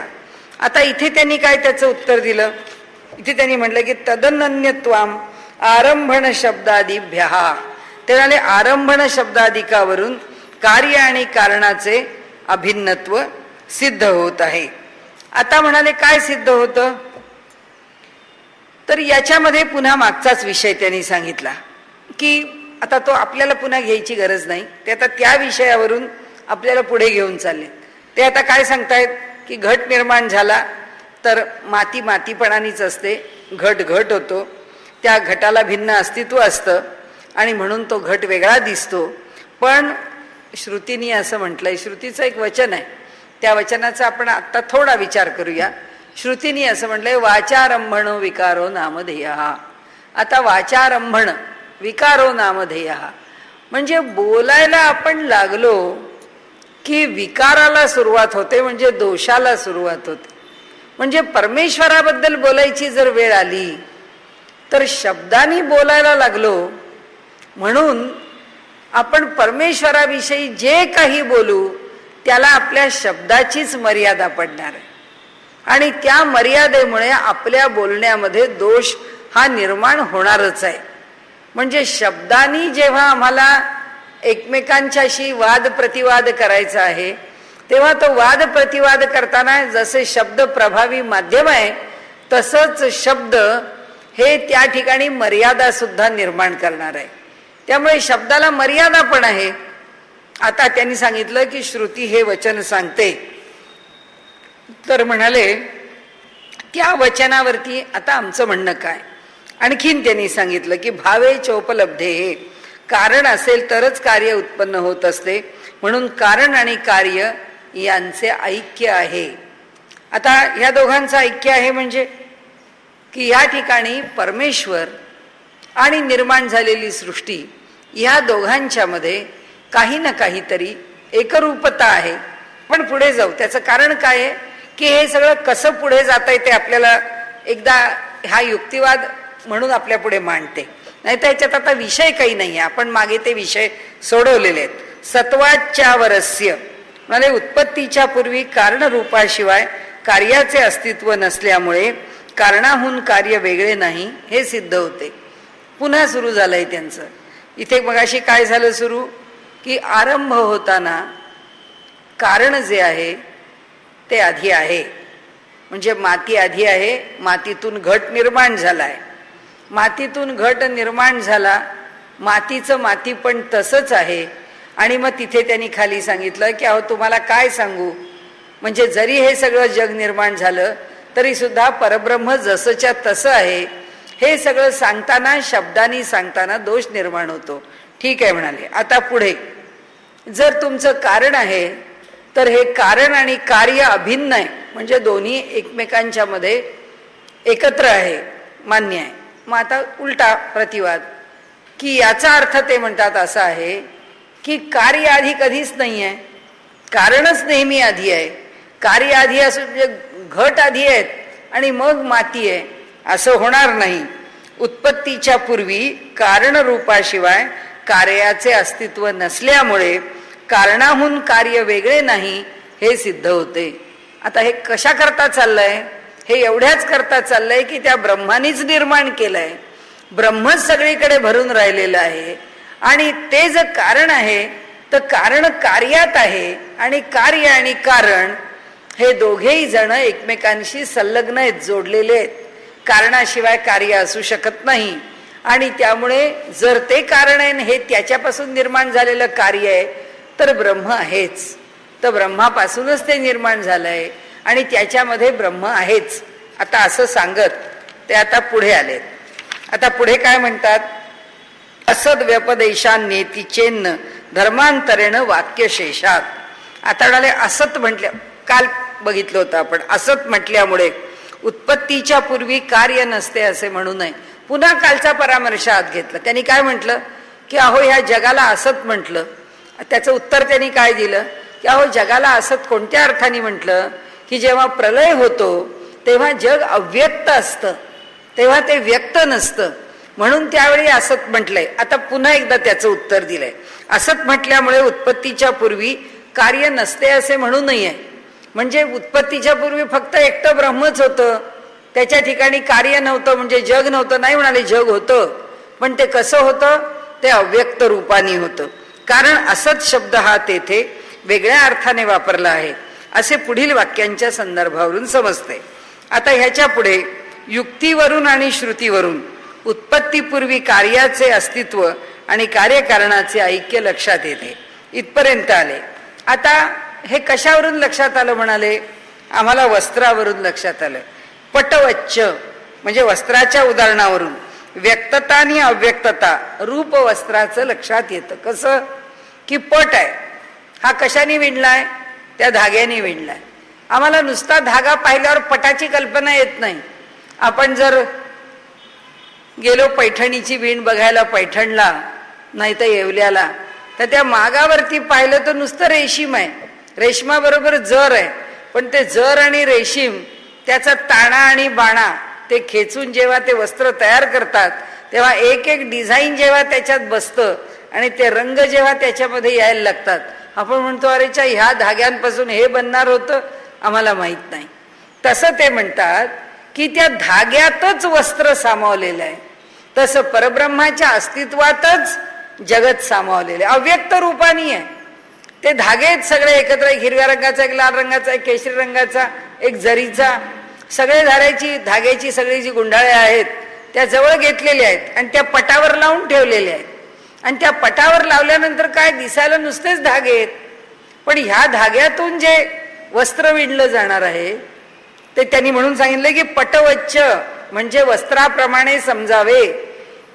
आता इथे त्यांनी काय त्याचं उत्तर दिलं? इथे त्यांनी म्हटलं की तदनन्यत्वाम आरंभण शब्दादिभ्य, ते म्हणाले आरंभण शब्दादिकावरून कार्य आणि कारणाचे अभिन्नत्व सिद्ध होत आहे. आता म्हणाले काय सिद्ध होतं? तर याच्यामध्ये पुन्हा मागचाच विषय त्यांनी सांगितला की आता तो आपल्याला पुन्हा घ्यायची गरज नाही, ते आता त्या विषयावरून आपल्याला पुढे घेऊन चालले. ते आता काय सांगतायत की घट निर्माण झाला तर माती मातीपणानीच असते, घट घट होतो, त्या घटाला भिन्न अस्तित्व असतं आणि म्हणून तो घट वेगळा दिसतो. पण श्रुतीने असं म्हटलंय, श्रुतीचं एक वचन आहे, त्या वचनाचा आपण आता थोडा विचार करूया. श्रुतीने असं म्हटलंय वाचारंभण विकारो नामधेय. आता वाचारंभण विकारो नामधेय म्हणजे बोलायला आपण लागलो की विकाराला सुरुवात होते, म्हणजे दोषाला सुरुवात होते. म्हणजे परमेश्वराबद्दल बोलायची जर वेळ आली तर शब्दांनी बोलायला लागलो म्हणून आपण परमेश्वराविषयी जे काही बोलू त्याला आपल्या शब्दाचीच मर्यादा पडणार आहे आणि त्या मर्यादेमुळे आपल्या बोलण्यामध्ये दोष हा निर्माण होणारच आहे. म्हणजे शब्दांनी जेव्हा आम्हाला एकमेकांच्याशी वाद प्रतिवाद करायचा आहे तेव्हा तो वाद प्रतिवाद करताना जसे शब्द प्रभावी माध्यम आहे तसंच शब्द हे त्या ठिकाणी मर्यादा सुद्धा निर्माण करणार आहे. त्यामुळे शब्दाला मर्यादा पण आहे. आता त्यांनी सांगितलं की श्रुती हे वचन सांगते, तर म्हणाले त्या वचनावरती आता आमचं म्हणणं काय. आणखीन त्यांनी सांगितलं की भावे चोपलब्धे, हे कारण असेल तरच कार्य उत्पन्न होत असते, म्हणून कारण आणि कार्य यांचे ऐक्य आहे. आता ह्या दोघांचं ऐक्य आहे म्हणजे की या ठिकाणी परमेश्वर आणि निर्माण झालेली सृष्टी या दोघांच्या मध्ये काही ना काहीतरी एकरूपता आहे. पण पुढे जाऊ, त्याचं कारण काय आहे की हे सगळं कसं पुढे जात आहे ते आपल्याला एकदा हा युक्तिवाद म्हणून आपल्या पुढे मांडते, नाही तर याच्यात आता विषय काही नाही आहे. आपण मागे ते विषय सोडवलेले आहेत. सत्वाच्या वरस्य म्हणजे उत्पत्तीच्या पूर्वी कारणरूपाशिवाय कार्याचे अस्तित्व नसल्यामुळे कारणाहून कार्य वेगळे नाही हे सिद्ध होते. पुन्हा सुरू झालंय त्यांचं. इथे मगाशी काय झालं सुरू की आरंभ होताना कारण जे आहे ते आधी आहे, म्हणजे माती आधी आहे, मातीतून घट निर्माण झालाय, मातीतून घट निर्माण झाला, मातीचं माती पण तसंच आहे. आणि मग तिथे त्यांनी खाली सांगितलं की अहो तुम्हाला काय सांगू, म्हणजे जरी हे सगळं जग निर्माण झालं तरी सुद्धा परब्रह्म जसंच्या तसं आहे. हे सगळं सांगताना शब्दांनी सांगताना दोष निर्माण होतो. ठीक आहे म्हणाले. आता पुढे जर तुमचं कारण आहे तर हे कारण आणि कार्य अभिन्न आहे, म्हणजे दोन्ही एकमेकांच्या मध्ये एकत्र आहे, मान्य आहे. मग आता उलटा प्रतिवाद की याचा अर्थ ते म्हणतात असा आहे की कार्य आधी कधीच नाही आहे, कारणच नेहमी आधी आहे. कार्य आधी असून म्हणजे घट आधी आहेत आणि मग माती आहे असं होणार नाही. उत्पत्तीच्या पूर्वी कारण रूपाशिवाय कार्याचे अस्तित्व नसल्यामुळे कारणाहून कार्य वेगळे नाही हे सिद्ध होते. आता हे कशा करता चाललंय, हे एवढ्याच करता चाललंय की त्या ब्रह्मानीच निर्माण केलंय, ब्रह्मच सगळीकडे भरून राहिलेलं आहे. आणि ते जर कारण आहे तर कारण कार्यात आहे, आणि कार्य आणि कारण हे दोघेही जण एकमेकांशी संलग्न आहेत, जोडलेले आहेत. कारणाशिवाय कार्य असू शकत नाही. आणि त्यामुळे जर ते कारण आहे हे त्याच्यापासून निर्माण झालेलं कार्य आहे तर ब्रह्म आहेच, तर ब्रह्मापासूनच ते निर्माण झालंय आणि त्याच्यामध्ये ब्रह्म आहेच. आता असं सांगत ते आता पुढे आलेत. आता पुढे काय म्हणतात, असद व्यपदेशान्येतिचेन्न धर्मांतरेण वाक्यशेषात. आता म्हणाले असत म्हटल्या, काल बघितलं होतं आपण, असत म्हटल्यामुळे उत्पत्तीच्या पूर्वी कार्य नसते असे म्हणू नये. पुन्हा कालचा परामर्श आत घेतला. त्यांनी काय म्हटलं की अहो ह्या जगाला असत म्हटलं. त्याचं उत्तर त्यांनी काय दिलं की अहो जगाला असत कोणत्या अर्थाने म्हटलं की जेव्हा प्रलय होतो तेव्हा जग अव्यक्त असतं, तेव्हा ते व्यक्त नसतं, म्हणून त्यावेळी असत म्हटलंय. आता पुन्हा एकदा त्याचं उत्तर दिलंय. असत म्हटल्यामुळे उत्पत्तीच्या पूर्वी कार्य नसते असे म्हणू नये, म्हणजे उत्पत्तीच्या पूर्वी फक्त एकटं ब्रह्मच होतं, त्याच्या ठिकाणी कार्य नव्हतं, म्हणजे जग नव्हतं. नाही म्हणाले, जग होतं, पण ते कसं होतं, ते अव्यक्त रूपाने होतं. कारण असत शब्द हा तेथे वेगळ्या अर्थाने वापरला आहे असे पुढील वाक्यांच्या संदर्भावरून समजते. आता ह्याच्या पुढे युक्तीवरून आणि श्रुतीवरून उत्पत्तीपूर्वी कार्याचे अस्तित्व आणि कार्यकारणाचे ऐक्य लक्षात येते. इथपर्यंत आले. आता हे कशावरून लक्षात आलं म्हणाले, आम्हाला वस्त्रावरून लक्षात आलं. पटवच्च म्हणजे वस्त्राच्या उदाहरणावरून व्यक्तता आणि अव्यक्तता रूप वस्त्राचं लक्षात येतं. कसं की पट आहे, हा कशाने विणलाय, त्या धाग्याने विणलाय. आम्हाला नुसता धागा पाहिल्यावर पटाची कल्पना येत नाही. आपण जर गेलो पैठणीची विण बघायला पैठणला नाही तर येवल्याला, तर त्या मागावरती पाहिलं तर नुसतं रेशीम आहे, रेशमाबरोबर जर आहे, पण ते जर आणि रेशीम त्याचा ताणा आणि बाणा ते खेचून जेव्हा ते वस्त्र तयार करतात तेव्हा एक एक डिझाईन जेव्हा त्याच्यात बसतं आणि ते रंग जेव्हा त्याच्यामध्ये यायला लागतात, आपण म्हणतो अरेच्या ह्या धाग्यांपासून हे बनणार होतं, आम्हाला माहित नाही. तसं ते म्हणतात की त्या धाग्यातच वस्त्र सामावलेलं आहे. तसं परब्रह्माच्या अस्तित्वातच जगत सामावलेलं आहे, अव्यक्त रूपाने आहे. ते धागे सगळे एकत्र, एक हिरव्या रंगाचा, एक लाल रंगाचा, एक केशरी रंगाचा, एक जरीचा, सगळे धाग्याची सगळी जी गुंडाळे आहेत त्या जवळ घेतलेल्या आहेत आणि त्या पटावर लावून ठेवलेल्या आहेत. आणि त्या पटावर लावल्यानंतर काय दिसायला नुसतेच धागे आहेत, पण ह्या धाग्यातून जे वस्त्र विणलं जाणार आहे ते त्यांनी म्हणून सांगितलं की पटवच्च म्हणजे वस्त्राप्रमाणे समजावे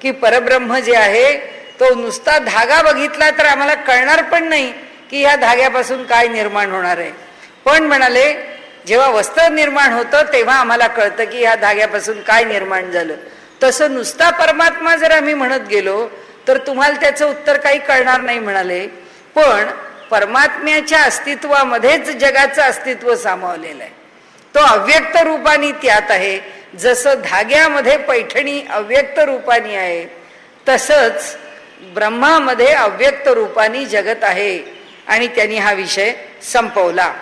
की परब्रह्म जे आहे तो नुसता धागा बघितला तर आम्हाला कळणार पण नाही की ह्या धाग्यापासून काय निर्माण होणार आहे, पण म्हणाले जेव्हा वस्त्र निर्माण होतं तेव्हा आम्हाला कळतं की ह्या धाग्यापासून काय निर्माण झालं. तसं नुसता परमात्मा जर आम्ही म्हणत गेलो तर तुम्हाला त्याचं उत्तर काही कळणार नाही म्हणाले. पण परमात्म्याच्या अस्तित्वामध्येच जगाचं अस्तित्व सामावलेलं आहे. तो अव्यक्त रूपाने त्यात आहे. जसं धाग्यामध्ये पैठणी अव्यक्त रूपाने आहे तसंच ब्रह्मामध्ये अव्यक्त रूपाने जगत आहे. आणि त्यांनी हा विषय संपवला.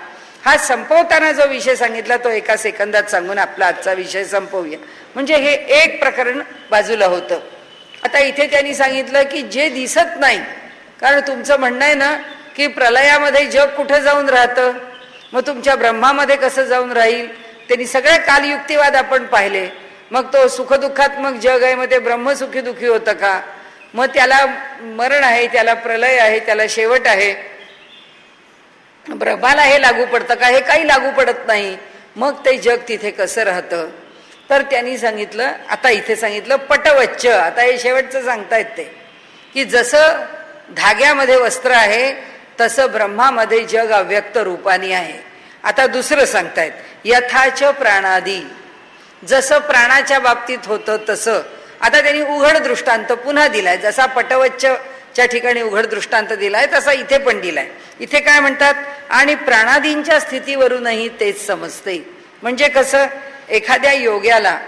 हा संपवताना जो विषय सांगितला तो एका सेकंदात सांगून आपला आजचा विषय संपवूया. म्हणजे हे एक प्रकरण बाजूला होतं. आता इथे त्यांनी सांगितलं की जे दिसत नाही, कारण तुमचं म्हणणं आहे ना की प्रलयामध्ये जग कुठं जाऊन राहतं, मग तुमच्या ब्रह्मामध्ये कसं जाऊन राहील. त्यांनी सगळे कालयुक्तिवाद आपण पाहिले. मग तो सुखदुःखात्मक जग आहे, मग ते ब्रह्म सुखी दुःखी होतं का, मग त्याला मरण आहे, त्याला प्रलय आहे, त्याला शेवट आहे, ब्रह्माला हे लागू पडतं का, हे काही लागू पडत नाही. मग ते जग तिथे कसं राहतं. तर त्यांनी सांगितलं, आता इथे सांगितलं पटवच्च. आता हे शेवटचं सांगतायत ते की जसं धाग्यामध्ये वस्त्र आहे तसं ब्रह्मामध्ये जग अव्यक्त रूपाने आहे. आता दुसरं सांगतायत यथाच प्राणादी. जसं प्राणाच्या बाबतीत होतं तसं आता त्यांनी उघड दृष्टांत पुन्हा दिलाय. जसा पटवच्चच्या ठिकाणी उघड दृष्टांत दिलाय तसा इथे पण दिलाय. इथे काय म्हणतात, आणि प्राणादींच्या स्थितीवरूनही तेच समजते. म्हणजे कसं, एखाद्या योग्याला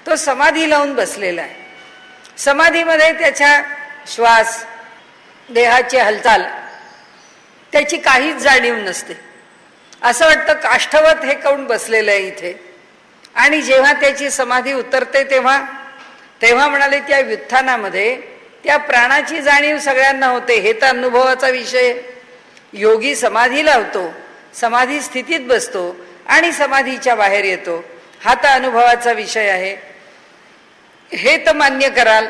तो समाधी लावून बसलेला आहे, समाधीमध्ये त्याच्या श्वास देहाची हालचाल त्याची काहीच जाणीव नसते. असं वाटतं काष्ठवत हे कोण बसलेलं आहे इथे. आणि जेव्हा त्याची समाधी उतरते तेव्हा म्हणाले त्या व्युत्थानामध्ये त्या प्राणाची जाणीव सगळ्यांना होते. हे तर अनुभवाचा विषय. योगी समाधी लावतो, समाधी स्थितीत बसतो आणि समाधीच्या बाहेर येतो. हा तर अनुभवाचा विषय आहे. हे तर मान्य कराल.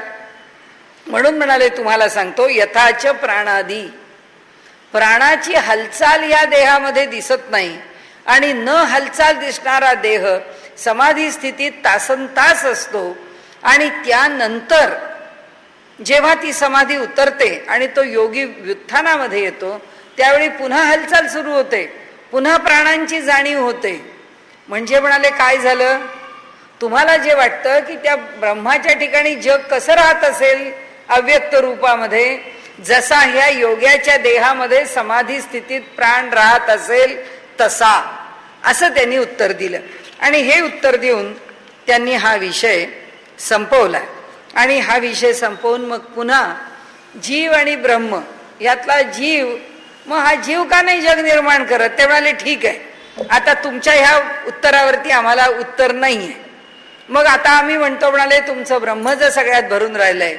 म्हणून म्हणाले तुम्हाला सांगतो यथाच प्राणादी. प्राणाची हालचाल या देहामध्ये दिसत नाही आणि न हालचाल दिसणारा देह समाधी स्थितीत तासनतास असतो. आणि त्यानंतर जेव्हा ती समाधी उतरते आणि तो योगी व्युत्थानामध्ये येतो त्यावेळी पुन्हा हालचाल सुरू होते, पुन्हा प्राणांची जाणीव होते. म्हणजे म्हणाले काय झालं, तुम्हाला जे वाटतं की त्या ब्रह्माच्या ठिकाणी जग कसं राहत असेल अव्यक्त रूपामध्ये, जसा ह्या योग्याच्या देहामध्ये समाधी स्थितीत प्राण राहत असेल तसा, असं त्यांनी उत्तर दिलं. आणि हे उत्तर देऊन त्यांनी हा विषय संपवला. आणि हा विषय संपवून मग पुन्हा जीव आणि ब्रह्म यातला जीव, मग हा जीव का नाही जग निर्माण करत. ते म्हणाले ठीक आहे, आता तुमच्या ह्या उत्तरावरती आम्हाला उत्तर नाहीये. मग आता आम्ही म्हणतो, म्हणाले तुमचं ब्रह्म जर सगळ्यात भरून राहिलंय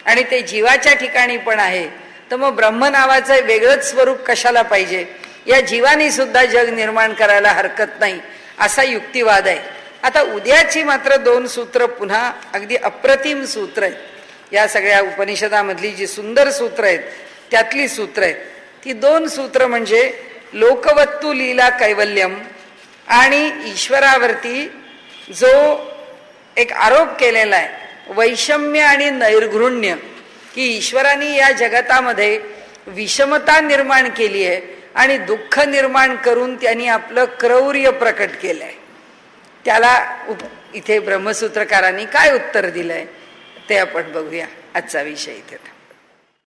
आणि ते जीवाच्या ठिकाणी पण आहे, तर मग ब्रह्म नावाचं वेगळंच स्वरूप कशाला पाहिजे. या जीवानी सुद्धा जग निर्माण करायला हरकत नाही, असा युक्तिवाद आहे. आता उद्याची मात्र 2 सूत्र पुन्हा अगदी अप्रतिम सूत्र आहेत. या सगळ्या उपनिषदामधली जी सुंदर सूत्र आहेत त्यातली सूत्र आहेत. ती 2 सूत्र म्हणजे लोकवत्तू लीला कैवल्यम आणि ईश्वरावरती जो एक आरोप केलेला आहे वैषम्य आणि नैर्घृण्य, की ईश्वराने या जगतामध्ये विषमता निर्माण केली आहे आणि दुःख निर्माण करून त्यांनी आपलं क्रौर्य प्रकट केलंय. त्याला इथे ब्रह्मसूत्रकारांनी काय उत्तर दिलंय ते आपण बघूया. आजचा विषय इथे.